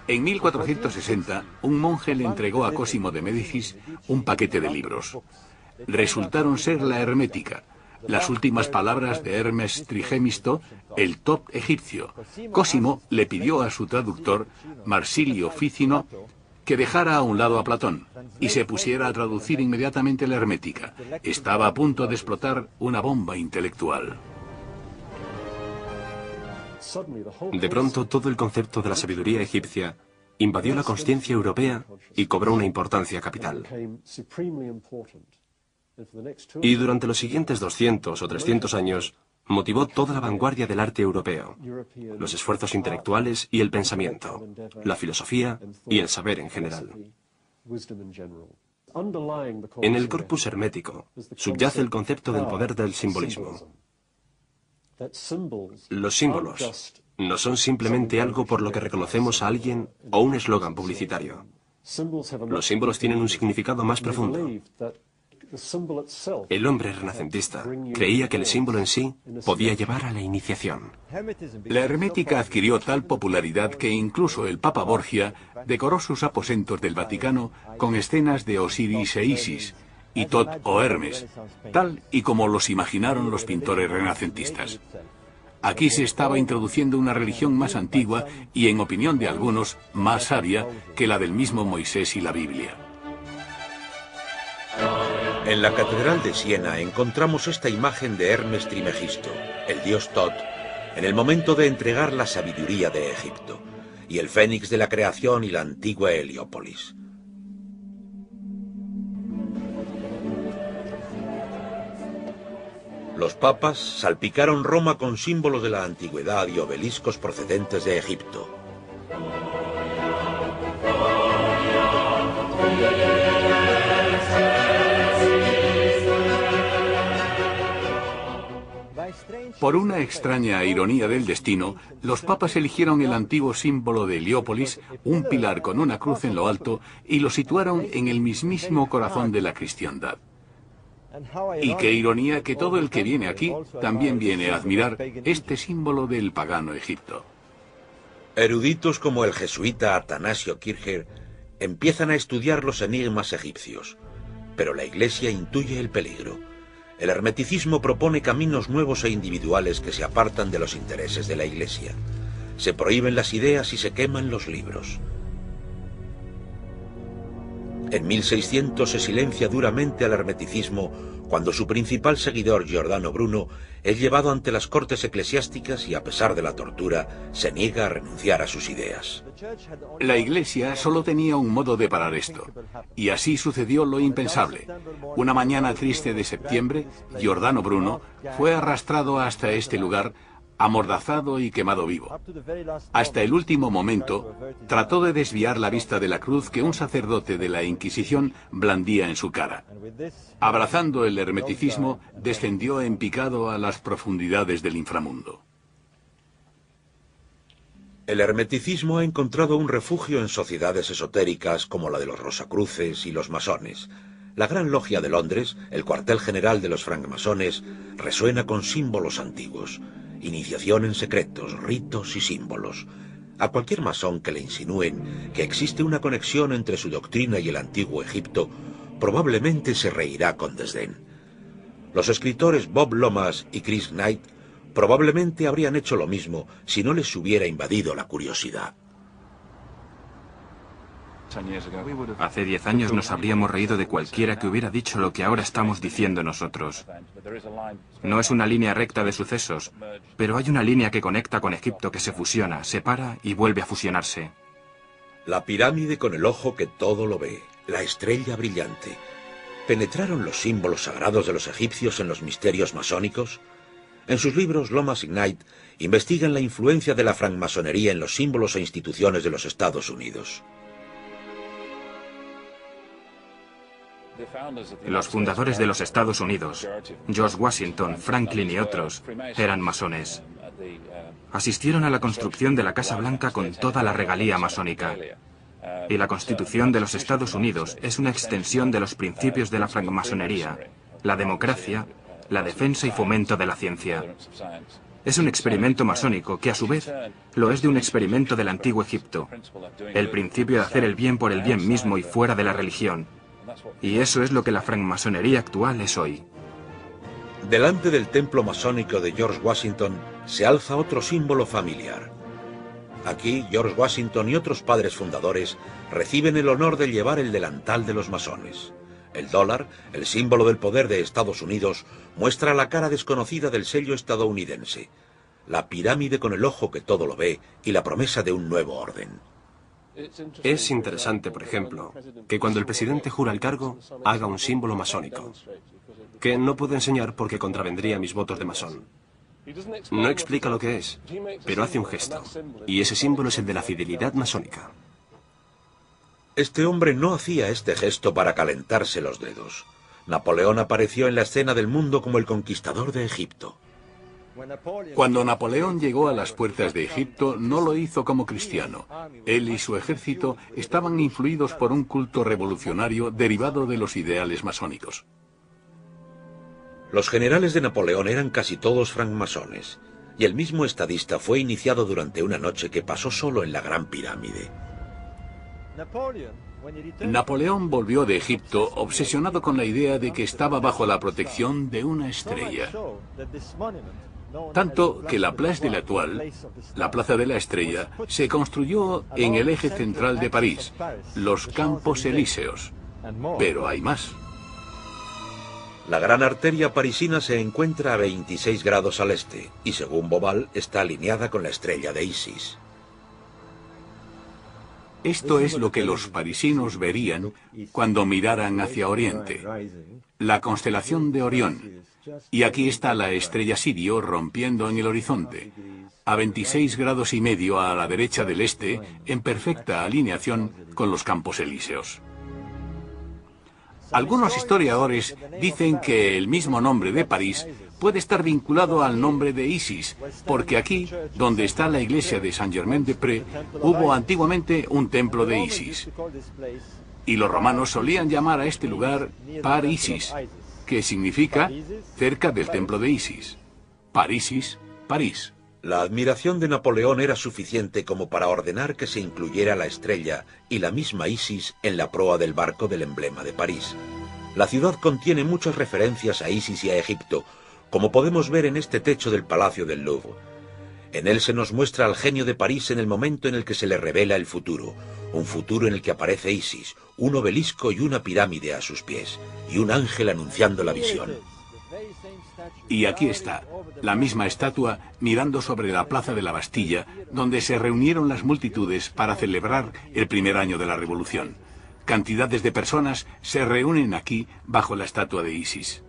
En 1460, un monje le entregó a Cosimo de Médicis un paquete de libros. Resultaron ser la Hermética, las últimas palabras de Hermes Trigemisto, el top egipcio. Cosimo le pidió a su traductor, Marsilio Ficino, que dejara a un lado a Platón y se pusiera a traducir inmediatamente la Hermética. Estaba a punto de explotar una bomba intelectual. De pronto, todo el concepto de la sabiduría egipcia invadió la consciencia europea y cobró una importancia capital. Y durante los siguientes 200 o 300 años, motivó toda la vanguardia del arte europeo, los esfuerzos intelectuales y el pensamiento, la filosofía y el saber en general. En el corpus hermético subyace el concepto del poder del simbolismo. Los símbolos no son simplemente algo por lo que reconocemos a alguien o un eslogan publicitario. Los símbolos tienen un significado más profundo. El hombre renacentista creía que el símbolo en sí podía llevar a la iniciación. La hermética adquirió tal popularidad que incluso el Papa Borgia decoró sus aposentos del Vaticano con escenas de Osiris e Isis, y Tot o Hermes, tal y como los imaginaron los pintores renacentistas. Aquí se estaba introduciendo una religión más antigua y, en opinión de algunos, más sabia que la del mismo Moisés y la Biblia. En la Catedral de Siena encontramos esta imagen de Hermes Trimegisto, el dios Tot, en el momento de entregar la sabiduría de Egipto, y el fénix de la creación y la antigua Heliópolis. Los papas salpicaron Roma con símbolos de la antigüedad y obeliscos procedentes de Egipto. Por una extraña ironía del destino, los papas eligieron el antiguo símbolo de Heliópolis, un pilar con una cruz en lo alto, y lo situaron en el mismísimo corazón de la cristiandad. Y qué ironía que todo el que viene aquí también viene a admirar este símbolo del pagano Egipto. Eruditos como el jesuita Atanasio Kircher empiezan a estudiar los enigmas egipcios, pero la Iglesia intuye el peligro. El hermeticismo propone caminos nuevos e individuales que se apartan de los intereses de la Iglesia. Se prohíben las ideas y se queman los libros. En 1600 se silencia duramente al hermeticismo cuando su principal seguidor, Giordano Bruno, es llevado ante las cortes eclesiásticas y, a pesar de la tortura, se niega a renunciar a sus ideas. La Iglesia solo tenía un modo de parar esto, y así sucedió lo impensable. Una mañana triste de septiembre, Giordano Bruno fue arrastrado hasta este lugar, amordazado y quemado vivo. Hasta el último momento, trató de desviar la vista de la cruz que un sacerdote de la Inquisición blandía en su cara. Abrazando el hermeticismo, descendió en picado a las profundidades del inframundo. El hermeticismo ha encontrado un refugio en sociedades esotéricas como la de los Rosacruces y los masones. La Gran Logia de Londres, el cuartel general de los francmasones, resuena con símbolos antiguos. Iniciación en secretos, ritos y símbolos. A cualquier masón que le insinúen que existe una conexión entre su doctrina y el antiguo Egipto, probablemente se reirá con desdén. Los escritores Bob Lomas y Chris Knight probablemente habrían hecho lo mismo si no les hubiera invadido la curiosidad. Hace 10 años nos habríamos reído de cualquiera que hubiera dicho lo que ahora estamos diciendo nosotros. No es una línea recta de sucesos, pero hay una línea que conecta con Egipto que se fusiona, separa y vuelve a fusionarse. La pirámide con el ojo que todo lo ve, la estrella brillante. ¿Penetraron los símbolos sagrados de los egipcios en los misterios masónicos? En sus libros, Lomas y Knight investigan la influencia de la francmasonería en los símbolos e instituciones de los Estados Unidos. Los fundadores de los Estados Unidos, George Washington, Franklin y otros, eran masones. Asistieron a la construcción de la Casa Blanca con toda la regalía masónica. Y la Constitución de los Estados Unidos es una extensión de los principios de la francmasonería, la democracia, la defensa y fomento de la ciencia. Es un experimento masónico que, a su vez, lo es de un experimento del antiguo Egipto. El principio de hacer el bien por el bien mismo y fuera de la religión. Y eso es lo que la francmasonería actual es hoy. Delante del templo masónico de George Washington se alza otro símbolo familiar. Aquí, George Washington y otros padres fundadores reciben el honor de llevar el delantal de los masones. El dólar, el símbolo del poder de Estados Unidos, muestra la cara desconocida del sello estadounidense, la pirámide con el ojo que todo lo ve y la promesa de un nuevo orden. Es interesante, por ejemplo, que cuando el presidente jura el cargo, haga un símbolo masónico, que no puedo enseñar porque contravendría mis votos de masón. No explica lo que es, pero hace un gesto, y ese símbolo es el de la fidelidad masónica. Este hombre no hacía este gesto para calentarse los dedos. Napoleón apareció en la escena del mundo como el conquistador de Egipto. Cuando Napoleón llegó a las puertas de Egipto, no lo hizo como cristiano. Él y su ejército estaban influidos por un culto revolucionario derivado de los ideales masónicos. Los generales de Napoleón eran casi todos francmasones, y el mismo estadista fue iniciado durante una noche que pasó solo en la Gran Pirámide. Napoleón volvió de Egipto obsesionado con la idea de que estaba bajo la protección de una estrella. Tanto que la Place de l'Étoile, la Plaza de la Estrella, se construyó en el eje central de París, los Campos Elíseos. Pero hay más. La gran arteria parisina se encuentra a 26 grados al este, y según Bobal, está alineada con la estrella de Isis. Esto es lo que los parisinos verían cuando miraran hacia Oriente, la constelación de Orión. Y aquí está la estrella Sirio rompiendo en el horizonte, a 26 grados y medio a la derecha del este, en perfecta alineación con los Campos Elíseos. Algunos historiadores dicen que el mismo nombre de París puede estar vinculado al nombre de Isis, porque aquí, donde está la iglesia de Saint-Germain-des-Prés, hubo antiguamente un templo de Isis. Y los romanos solían llamar a este lugar Par Isis, que significa cerca del templo de Isis. Parisis, París. La admiración de Napoleón era suficiente como para ordenar que se incluyera la estrella y la misma Isis en la proa del barco del emblema de París. La ciudad contiene muchas referencias a Isis y a Egipto, como podemos ver en este techo del Palacio del Louvre. En él se nos muestra al genio de París en el momento en el que se le revela el futuro, un futuro en el que aparece Isis, un obelisco y una pirámide a sus pies, y un ángel anunciando la visión. Y aquí está, la misma estatua mirando sobre la plaza de la Bastilla, donde se reunieron las multitudes para celebrar el primer año de la Revolución. Cantidades de personas se reúnen aquí bajo la estatua de Isis.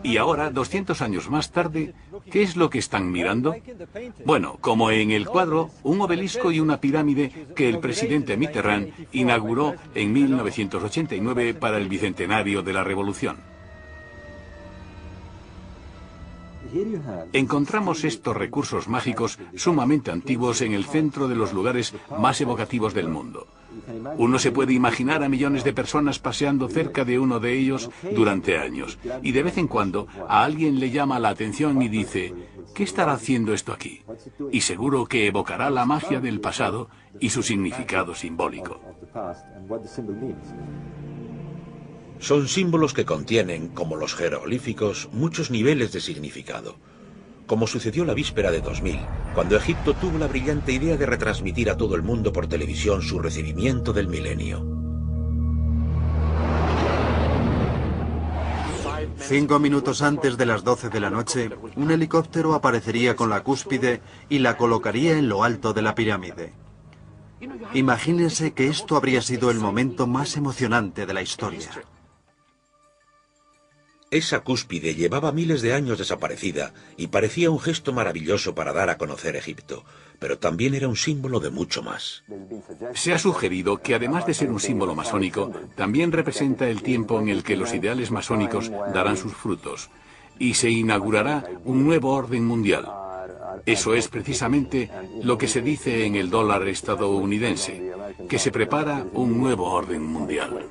Y ahora, 200 años más tarde, ¿qué es lo que están mirando? Bueno, como en el cuadro, un obelisco y una pirámide que el presidente Mitterrand inauguró en 1989 para el bicentenario de la Revolución. Encontramos estos recursos mágicos sumamente antiguos en el centro de los lugares más evocativos del mundo. Uno se puede imaginar a millones de personas paseando cerca de uno de ellos durante años, y de vez en cuando a alguien le llama la atención y dice, ¿qué estará haciendo esto aquí? Y seguro que evocará la magia del pasado y su significado simbólico. Son símbolos que contienen, como los jeroglíficos, muchos niveles de significado. Como sucedió la víspera de 2000, cuando Egipto tuvo la brillante idea de retransmitir a todo el mundo por televisión su recibimiento del milenio. 5 minutos antes de las 12 de la noche, un helicóptero aparecería con la cúspide y la colocaría en lo alto de la pirámide. Imagínense que esto habría sido el momento más emocionante de la historia. Esa cúspide llevaba miles de años desaparecida y parecía un gesto maravilloso para dar a conocer Egipto. pero también era un símbolo de mucho más. Se ha sugerido que además de ser un símbolo masónico, también representa el tiempo en el que los ideales masónicos darán sus frutos y se inaugurará un nuevo orden mundial. Eso es precisamente lo que se dice en el dólar estadounidense, que se prepara un nuevo orden mundial.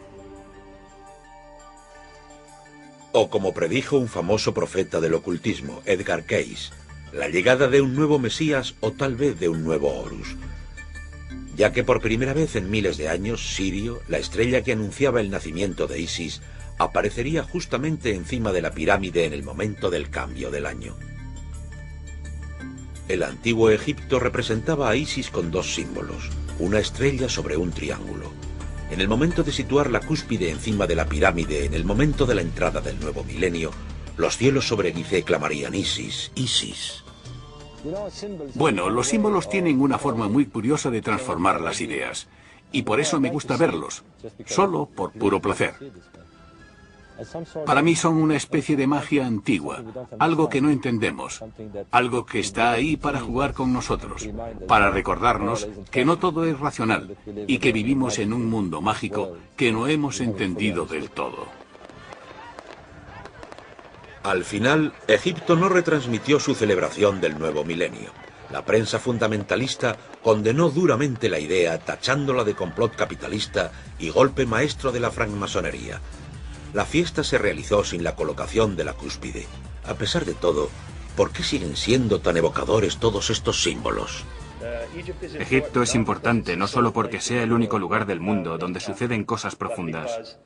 O como predijo un famoso profeta del ocultismo, Edgar Cayce, la llegada de un nuevo Mesías o tal vez de un nuevo Horus. Ya que por primera vez en miles de años, Sirio, la estrella que anunciaba el nacimiento de Isis, aparecería justamente encima de la pirámide en el momento del cambio del año. El antiguo Egipto representaba a Isis con dos símbolos, una estrella sobre un triángulo. En el momento de situar la cúspide encima de la pirámide, en el momento de la entrada del nuevo milenio, los cielos sobre Gizeh clamarían Isis, Isis. Bueno, los símbolos tienen una forma muy curiosa de transformar las ideas, y por eso me gusta verlos, solo por puro placer. Para mí son una especie de magia antigua, algo que no entendemos, algo que está ahí para jugar con nosotros, para recordarnos que no todo es racional y que vivimos en un mundo mágico que no hemos entendido del todo. Al final, Egipto no retransmitió su celebración del nuevo milenio. La prensa fundamentalista condenó duramente la idea, tachándola de complot capitalista y golpe maestro de la francmasonería. La fiesta se realizó sin la colocación de la cúspide. A pesar de todo, ¿por qué siguen siendo tan evocadores todos estos símbolos? Egipto es importante no solo porque sea el único lugar del mundo donde suceden cosas profundas,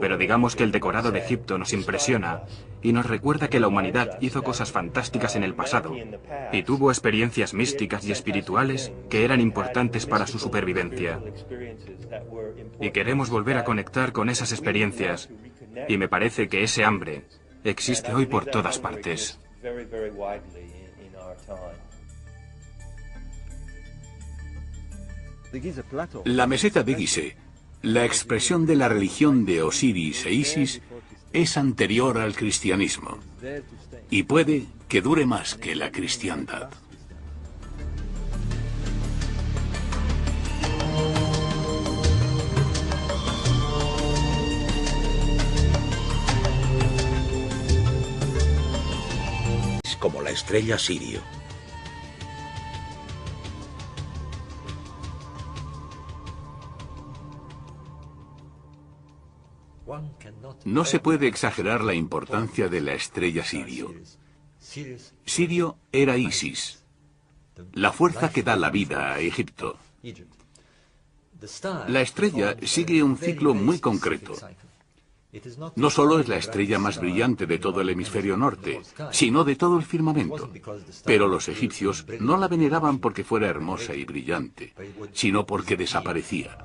pero digamos que el decorado de Egipto nos impresiona y nos recuerda que la humanidad hizo cosas fantásticas en el pasado y tuvo experiencias místicas y espirituales que eran importantes para su supervivencia. Y queremos volver a conectar con esas experiencias, y me parece que ese hambre existe hoy por todas partes. La meseta de Gizeh, la expresión de la religión de Osiris e Isis, es anterior al cristianismo y puede que dure más que la cristiandad. Es como la estrella Sirio. No se puede exagerar la importancia de la estrella Sirio. Sirio era Isis, la fuerza que da la vida a Egipto. La estrella sigue un ciclo muy concreto. No solo es la estrella más brillante de todo el hemisferio norte, sino de todo el firmamento. Pero los egipcios no la veneraban porque fuera hermosa y brillante, sino porque desaparecía.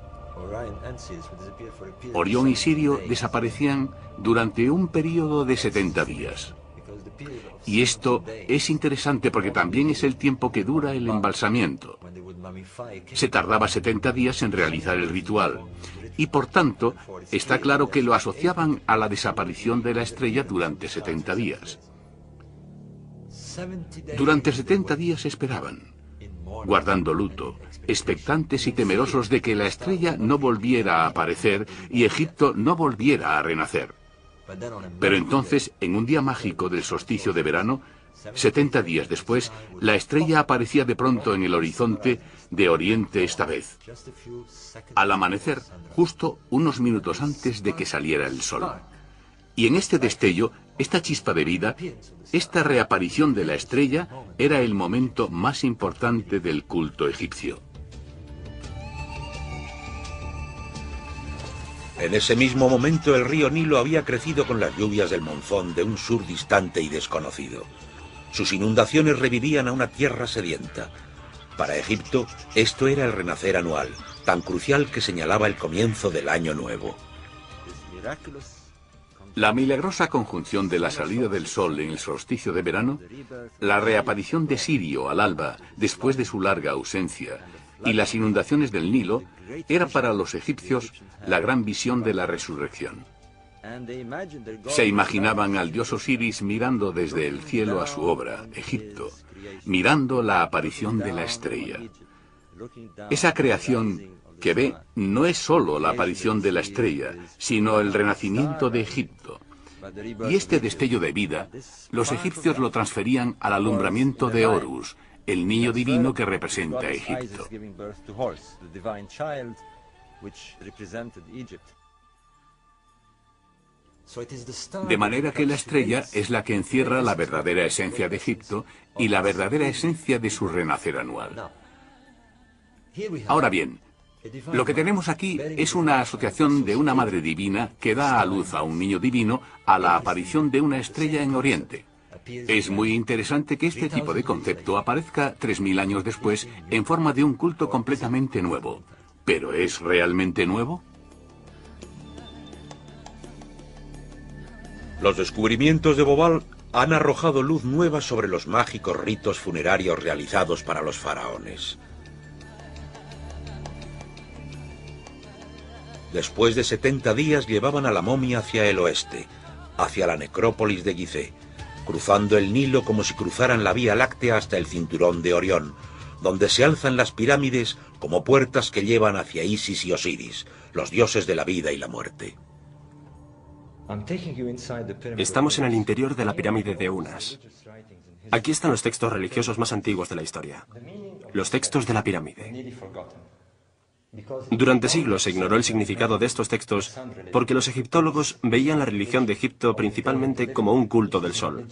Orión y Sirio desaparecían durante un periodo de 70 días. Y esto es interesante porque también es el tiempo que dura el embalsamiento. Se tardaba 70 días en realizar el ritual, y por tanto está claro que lo asociaban a la desaparición de la estrella durante 70 días. Durante 70 días esperaban, guardando luto, expectantes y temerosos de que la estrella no volviera a aparecer y Egipto no volviera a renacer. Pero entonces, en un día mágico del solsticio de verano, 70 días después, la estrella aparecía de pronto en el horizonte de oriente esta vez, al amanecer, justo unos minutos antes de que saliera el sol. Y en este destello, esta chispa de vida, esta reaparición de la estrella, era el momento más importante del culto egipcio. En ese mismo momento el río Nilo había crecido con las lluvias del monzón de un sur distante y desconocido. Sus inundaciones revivían a una tierra sedienta. Para Egipto, esto era el renacer anual, tan crucial que señalaba el comienzo del año nuevo. La milagrosa conjunción de la salida del sol en el solsticio de verano, la reaparición de Sirio al alba después de su larga ausencia y las inundaciones del Nilo era para los egipcios la gran visión de la resurrección. Se imaginaban al dios Osiris mirando desde el cielo a su obra, Egipto, mirando la aparición de la estrella. Esa creación que ve no es solo la aparición de la estrella, sino el renacimiento de Egipto. Y este destello de vida, los egipcios lo transferían al alumbramiento de Horus, el niño divino que representa a Egipto. De manera que la estrella es la que encierra la verdadera esencia de Egipto y la verdadera esencia de su renacer anual. Ahora bien, lo que tenemos aquí es una asociación de una madre divina que da a luz a un niño divino a la aparición de una estrella en Oriente. Es muy interesante que este tipo de concepto aparezca 3000 años después en forma de un culto completamente nuevo. ¿Pero es realmente nuevo? Los descubrimientos de Bobal han arrojado luz nueva sobre los mágicos ritos funerarios realizados para los faraones. Después de 70 días llevaban a la momia hacia el oeste, hacia la necrópolis de Gizeh, cruzando el Nilo como si cruzaran la Vía Láctea hasta el cinturón de Orión, donde se alzan las pirámides como puertas que llevan hacia Isis y Osiris, los dioses de la vida y la muerte. Estamos en el interior de la pirámide de Unas. Aquí están los textos religiosos más antiguos de la historia. Los textos de la pirámide. Durante siglos se ignoró el significado de estos textos porque los egiptólogos veían la religión de Egipto principalmente como un culto del sol.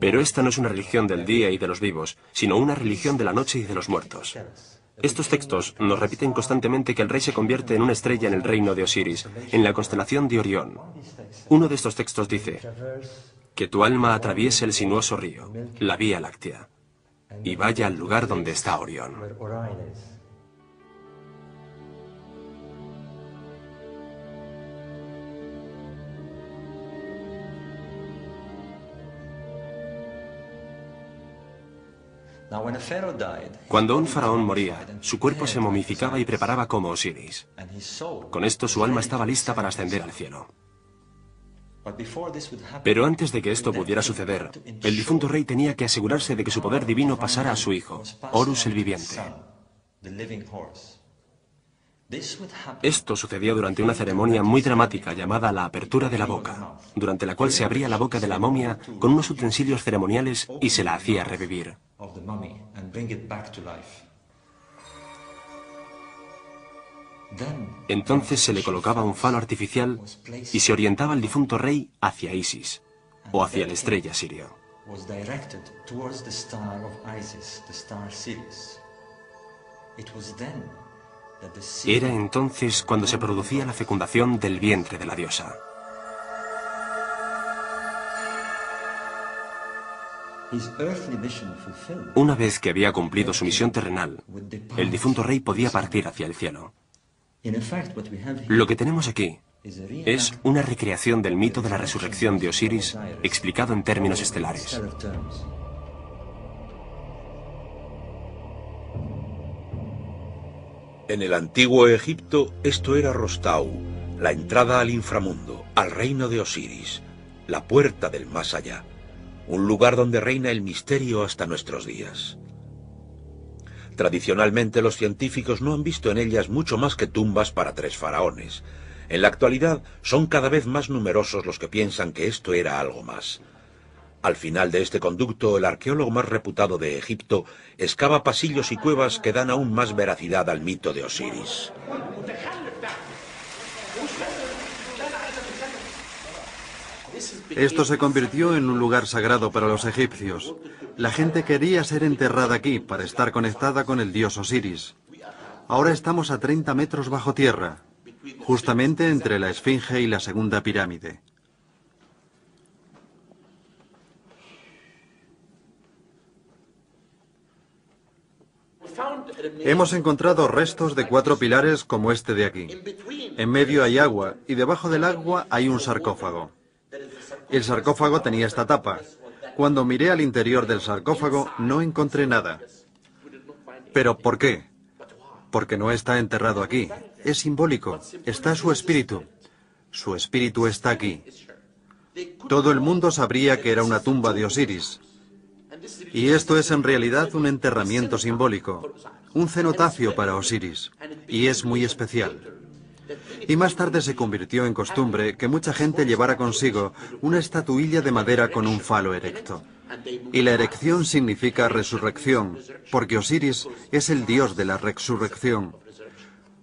Pero esta no es una religión del día y de los vivos, sino una religión de la noche y de los muertos. Estos textos nos repiten constantemente que el rey se convierte en una estrella en el reino de Osiris, en la constelación de Orión. Uno de estos textos dice: que tu alma atraviese el sinuoso río, la Vía Láctea, y vaya al lugar donde está Orión. Cuando un faraón moría, su cuerpo se momificaba y preparaba como Osiris. Con esto su alma estaba lista para ascender al cielo. Pero antes de que esto pudiera suceder, el difunto rey tenía que asegurarse de que su poder divino pasara a su hijo, Horus el viviente. Esto sucedía durante una ceremonia muy dramática llamada la apertura de la boca, durante la cual se abría la boca de la momia con unos utensilios ceremoniales y se la hacía revivir. Entonces se le colocaba un falo artificial y se orientaba al difunto rey hacia Isis, o hacia la estrella sirio. Era entonces cuando se producía la fecundación del vientre de la diosa. Una vez que había cumplido su misión terrenal, el difunto rey podía partir hacia el cielo. Lo que tenemos aquí es una recreación del mito de la resurrección de Osiris explicado en términos estelares. En el antiguo Egipto, esto era Rostau, la entrada al inframundo, al reino de Osiris, la puerta del más allá, un lugar donde reina el misterio hasta nuestros días. Tradicionalmente los científicos no han visto en ellas mucho más que tumbas para 3 faraones. En la actualidad son cada vez más numerosos los que piensan que esto era algo más. Al final de este conducto, el arqueólogo más reputado de Egipto excava pasillos y cuevas que dan aún más veracidad al mito de Osiris. Esto se convirtió en un lugar sagrado para los egipcios. La gente quería ser enterrada aquí para estar conectada con el dios Osiris. Ahora estamos a 30 metros bajo tierra, justamente entre la Esfinge y la segunda pirámide. Hemos encontrado restos de 4 pilares como este de aquí. En medio hay agua y debajo del agua hay un sarcófago. El sarcófago tenía esta tapa. Cuando miré al interior del sarcófago no encontré nada. ¿Pero por qué? Porque no está enterrado aquí. Es simbólico. Está su espíritu. Su espíritu está aquí. Todo el mundo sabría que era una tumba de Osiris. Y esto es en realidad un enterramiento simbólico, un cenotafio para Osiris, y es muy especial. Y más tarde se convirtió en costumbre que mucha gente llevara consigo una estatuilla de madera con un falo erecto. Y la erección significa resurrección, porque Osiris es el dios de la resurrección.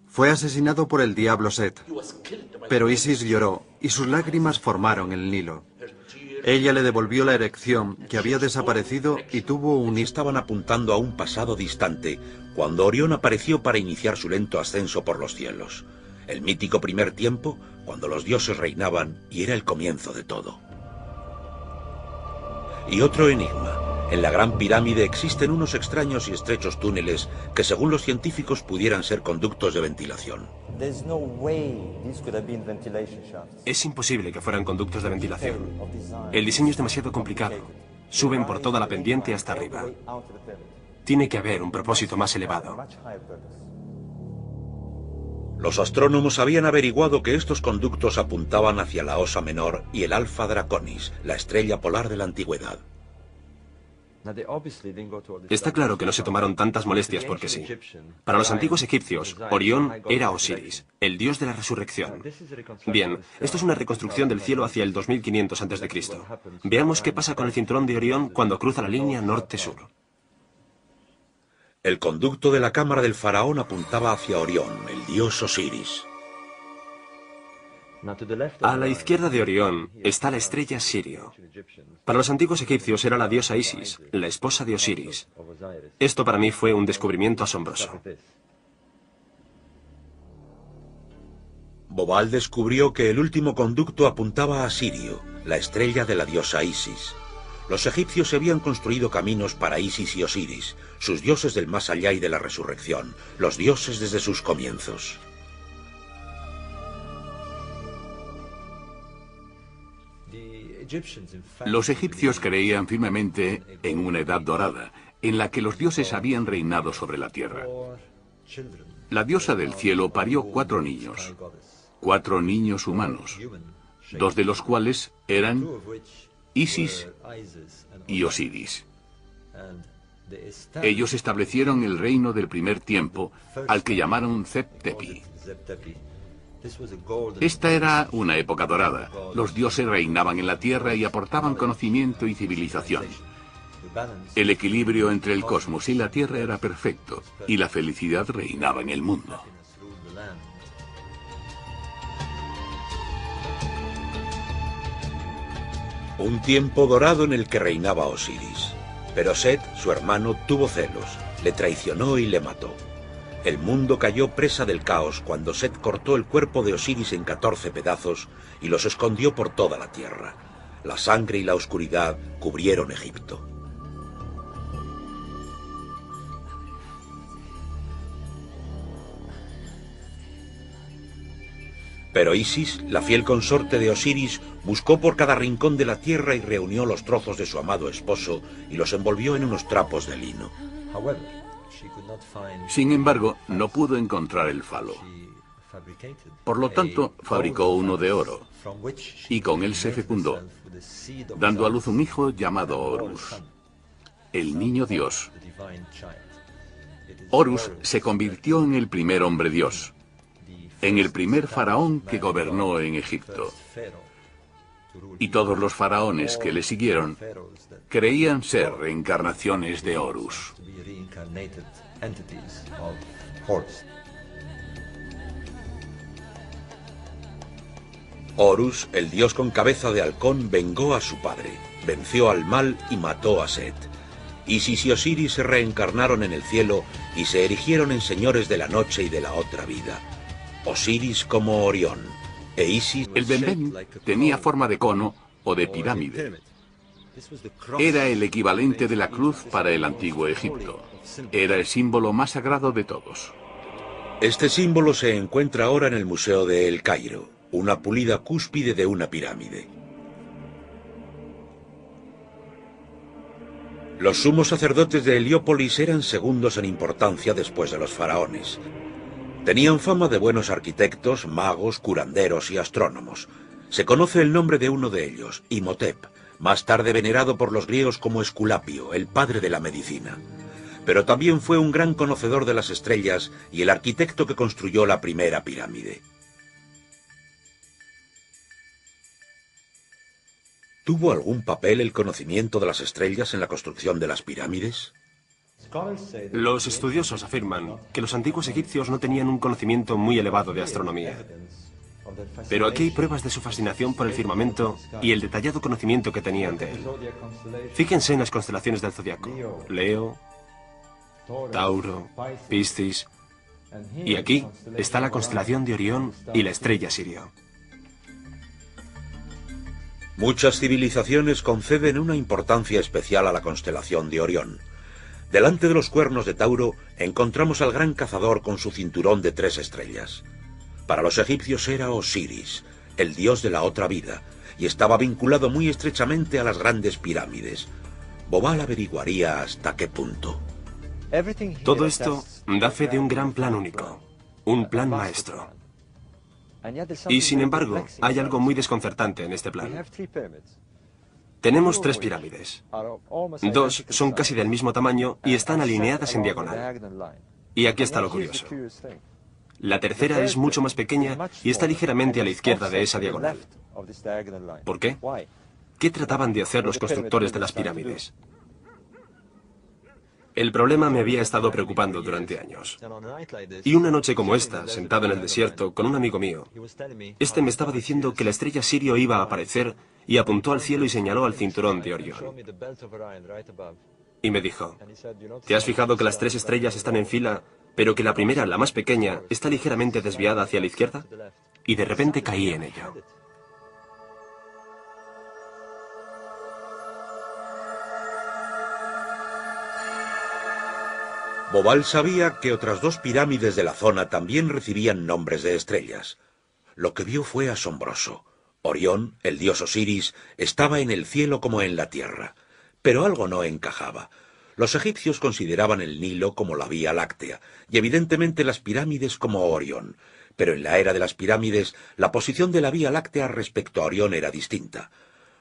Fue asesinado por el diablo Set, pero Isis lloró y sus lágrimas formaron el Nilo. Ella le devolvió la erección que había desaparecido y tuvo un... Estaban apuntando a un pasado distante cuando Orión apareció para iniciar su lento ascenso por los cielos. El mítico primer tiempo, cuando los dioses reinaban y era el comienzo de todo. Y otro enigma. En la Gran Pirámide existen unos extraños y estrechos túneles que, según los científicos, pudieran ser conductos de ventilación. Es imposible que fueran conductos de ventilación. El diseño es demasiado complicado. Suben por toda la pendiente hasta arriba. Tiene que haber un propósito más elevado. Los astrónomos habían averiguado que estos conductos apuntaban hacia la Osa Menor y el Alfa Draconis, la estrella polar de la antigüedad. Está claro que no se tomaron tantas molestias porque sí. Para los antiguos egipcios, Orión era Osiris, el dios de la resurrección. Bien, esto es una reconstrucción del cielo hacia el 2500 a.C. Veamos qué pasa con el cinturón de Orión cuando cruza la línea norte-sur. El conducto de la cámara del faraón apuntaba hacia Orión, el dios Osiris. A la izquierda de Orión está la estrella Sirio. Para los antiguos egipcios era la diosa Isis, la esposa de Osiris. Esto para mí fue un descubrimiento asombroso. Bobal descubrió que el último conducto apuntaba a Sirio, la estrella de la diosa Isis. Los egipcios se habían construido caminos para Isis y Osiris, sus dioses del más allá y de la resurrección, los dioses desde sus comienzos. Los egipcios creían firmemente en una edad dorada, en la que los dioses habían reinado sobre la tierra. La diosa del cielo parió 4 niños, 4 niños humanos, 2 de los cuales eran Isis y Osiris. Ellos establecieron el reino del primer tiempo, al que llamaron Zep-Tepi. Esta era una época dorada. Los dioses reinaban en la tierra y aportaban conocimiento y civilización. El equilibrio entre el cosmos y la tierra era perfecto, y la felicidad reinaba en el mundo. Un tiempo dorado en el que reinaba Osiris. Pero Set, su hermano, tuvo celos, le traicionó y le mató. El mundo cayó presa del caos cuando Set cortó el cuerpo de Osiris en 14 pedazos y los escondió por toda la tierra. La sangre y la oscuridad cubrieron Egipto. Pero Isis, la fiel consorte de Osiris, buscó por cada rincón de la tierra y reunió los trozos de su amado esposo y los envolvió en unos trapos de lino. Sin embargo, no pudo encontrar el falo. Por lo tanto, fabricó uno de oro, y con él se fecundó, dando a luz un hijo llamado Horus, el niño Dios. Horus se convirtió en el primer hombre Dios, en el primer faraón que gobernó en Egipto. Y todos los faraones que le siguieron creían ser reencarnaciones de Horus. Horus, el dios con cabeza de halcón, vengó a su padre, venció al mal y mató a Set. Isis y Osiris se reencarnaron en el cielo y se erigieron en señores de la noche y de la otra vida. Osiris como Orión, e Isis... El bembén tenía forma de cono o de pirámide. Era el equivalente de la cruz para el antiguo Egipto. Era el símbolo más sagrado de todos. Este símbolo se encuentra ahora en el Museo de El Cairo, una pulida cúspide de una pirámide. Los sumos sacerdotes de Heliópolis eran segundos en importancia después de los faraones. Tenían fama de buenos arquitectos, magos, curanderos y astrónomos. Se conoce el nombre de uno de ellos, Imhotep, más tarde venerado por los griegos como Esculapio, el padre de la medicina. Pero también fue un gran conocedor de las estrellas y el arquitecto que construyó la primera pirámide. ¿Tuvo algún papel el conocimiento de las estrellas en la construcción de las pirámides? Los estudiosos afirman que los antiguos egipcios no tenían un conocimiento muy elevado de astronomía. Pero aquí hay pruebas de su fascinación por el firmamento y el detallado conocimiento que tenían de él. Fíjense en las constelaciones del zodiaco: Leo, Tauro, Piscis, y aquí está la constelación de Orión y la estrella Sirio. Muchas civilizaciones conceden una importancia especial a la constelación de Orión. Delante de los cuernos de Tauro encontramos al gran cazador con su cinturón de 3 estrellas. Para los egipcios era Osiris, el dios de la otra vida, y estaba vinculado muy estrechamente a las grandes pirámides. Bobal averiguaría hasta qué punto. Todo esto da fe de un gran plan único, un plan maestro. Y sin embargo, hay algo muy desconcertante en este plan. Tenemos 3 pirámides. 2 son casi del mismo tamaño y están alineadas en diagonal. Y aquí está lo curioso. La tercera es mucho más pequeña y está ligeramente a la izquierda de esa diagonal. ¿Por qué? ¿Qué trataban de hacer los constructores de las pirámides? El problema me había estado preocupando durante años. Y una noche como esta, sentado en el desierto con un amigo mío, este me estaba diciendo que la estrella Sirio iba a aparecer y apuntó al cielo y señaló al cinturón de Orión. Y me dijo: ¿te has fijado que las 3 estrellas están en fila, pero que la primera, la más pequeña, está ligeramente desviada hacia la izquierda? Y de repente caí en ello. Bobal sabía que otras 2 pirámides de la zona también recibían nombres de estrellas. Lo que vio fue asombroso. Orión, el dios Osiris, estaba en el cielo como en la tierra. Pero algo no encajaba. Los egipcios consideraban el Nilo como la Vía Láctea, y evidentemente las pirámides como Orión. Pero en la era de las pirámides, la posición de la Vía Láctea respecto a Orión era distinta.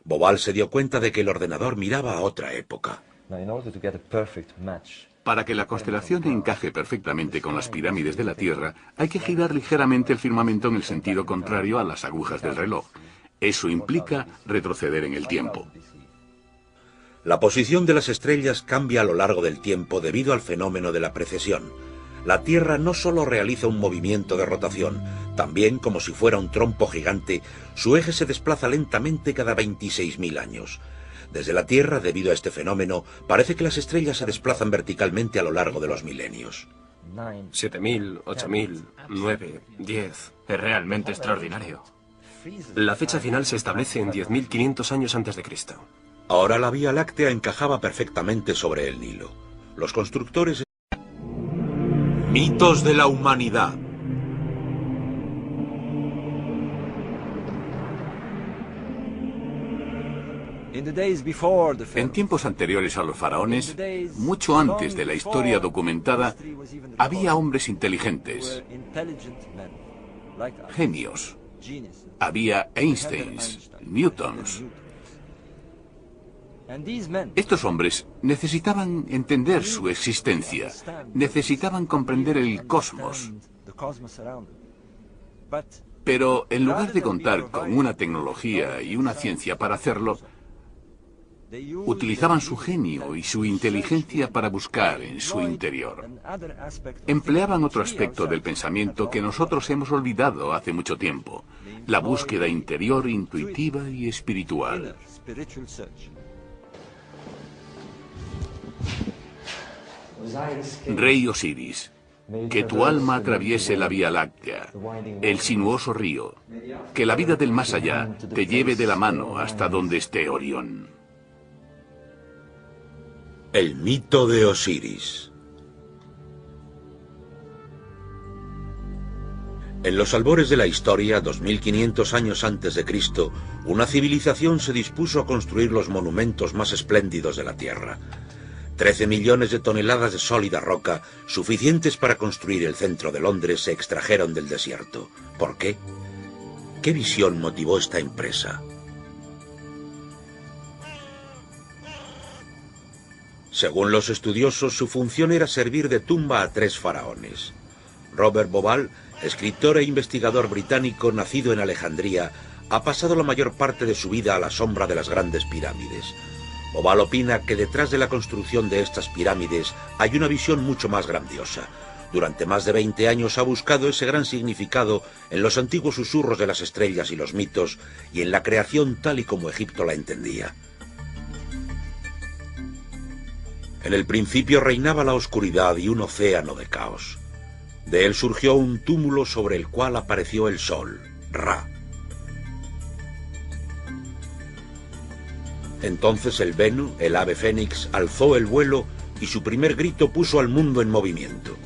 Bobal se dio cuenta de que el ordenador miraba a otra época. Para que la constelación encaje perfectamente con las pirámides de la Tierra, hay que girar ligeramente el firmamento en el sentido contrario a las agujas del reloj. Eso implica retroceder en el tiempo. La posición de las estrellas cambia a lo largo del tiempo debido al fenómeno de la precesión. La Tierra no solo realiza un movimiento de rotación, también, como si fuera un trompo gigante, su eje se desplaza lentamente cada 26.000 años. Desde la Tierra, debido a este fenómeno, parece que las estrellas se desplazan verticalmente a lo largo de los milenios. 7.000, 8.000, 9, 10... Es realmente extraordinario. La fecha final se establece en 10.500 años antes de Cristo. Ahora la Vía Láctea encajaba perfectamente sobre el Nilo. Los constructores... Mitos de la humanidad. En tiempos anteriores a los faraones, mucho antes de la historia documentada, había hombres inteligentes, genios. Había Einsteins, Newtons. Estos hombres necesitaban entender su existencia, necesitaban comprender el cosmos. Pero en lugar de contar con una tecnología y una ciencia para hacerlo, utilizaban su genio y su inteligencia para buscar en su interior. Empleaban otro aspecto del pensamiento que nosotros hemos olvidado hace mucho tiempo, la búsqueda interior, intuitiva y espiritual. Rey Osiris, que tu alma atraviese la Vía Láctea, el sinuoso río, que la vida del más allá te lleve de la mano hasta donde esté Orión. El mito de Osiris. En los albores de la historia, 2500 años antes de Cristo, una civilización se dispuso a construir los monumentos más espléndidos de la Tierra. 13 millones de toneladas de sólida roca, suficientes para construir el centro de Londres, se extrajeron del desierto. ¿Por qué? ¿Qué visión motivó esta empresa? Según los estudiosos, su función era servir de tumba a 3 faraones. Robert Bauval, escritor e investigador británico nacido en Alejandría, ha pasado la mayor parte de su vida a la sombra de las grandes pirámides. Bauval opina que detrás de la construcción de estas pirámides hay una visión mucho más grandiosa. Durante más de 20 años ha buscado ese gran significado en los antiguos susurros de las estrellas y los mitos y en la creación tal y como Egipto la entendía. En el principio reinaba la oscuridad y un océano de caos. De él surgió un túmulo sobre el cual apareció el sol, Ra. Entonces el Benu, el ave fénix, alzó el vuelo y su primer grito puso al mundo en movimiento.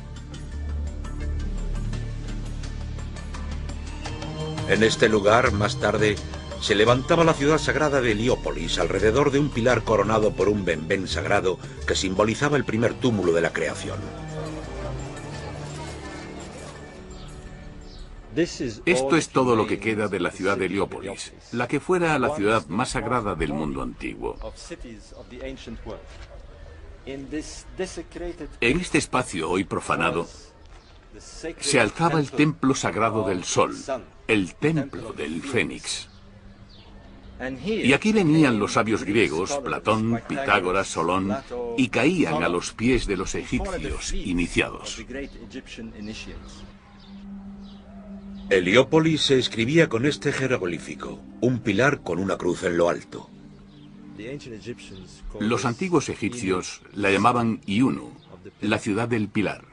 En este lugar, más tarde, se levantaba la ciudad sagrada de Heliópolis alrededor de un pilar coronado por un benben sagrado que simbolizaba el primer túmulo de la creación. Esto es todo lo que queda de la ciudad de Heliópolis, la que fuera la ciudad más sagrada del mundo antiguo. En este espacio hoy profanado, se alzaba el templo sagrado del sol, el templo del Fénix. Y aquí venían los sabios griegos, Platón, Pitágoras, Solón, y caían a los pies de los egipcios iniciados. Heliópolis se escribía con este jeroglífico, un pilar con una cruz en lo alto. Los antiguos egipcios la llamaban Iunu, la ciudad del pilar.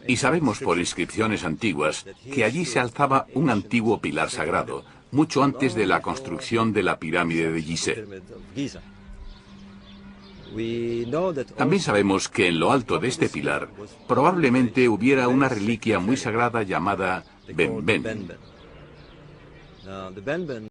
Y sabemos por inscripciones antiguas que allí se alzaba un antiguo pilar sagrado, mucho antes de la construcción de la pirámide de Gizeh. También sabemos que en lo alto de este pilar probablemente hubiera una reliquia muy sagrada llamada benben.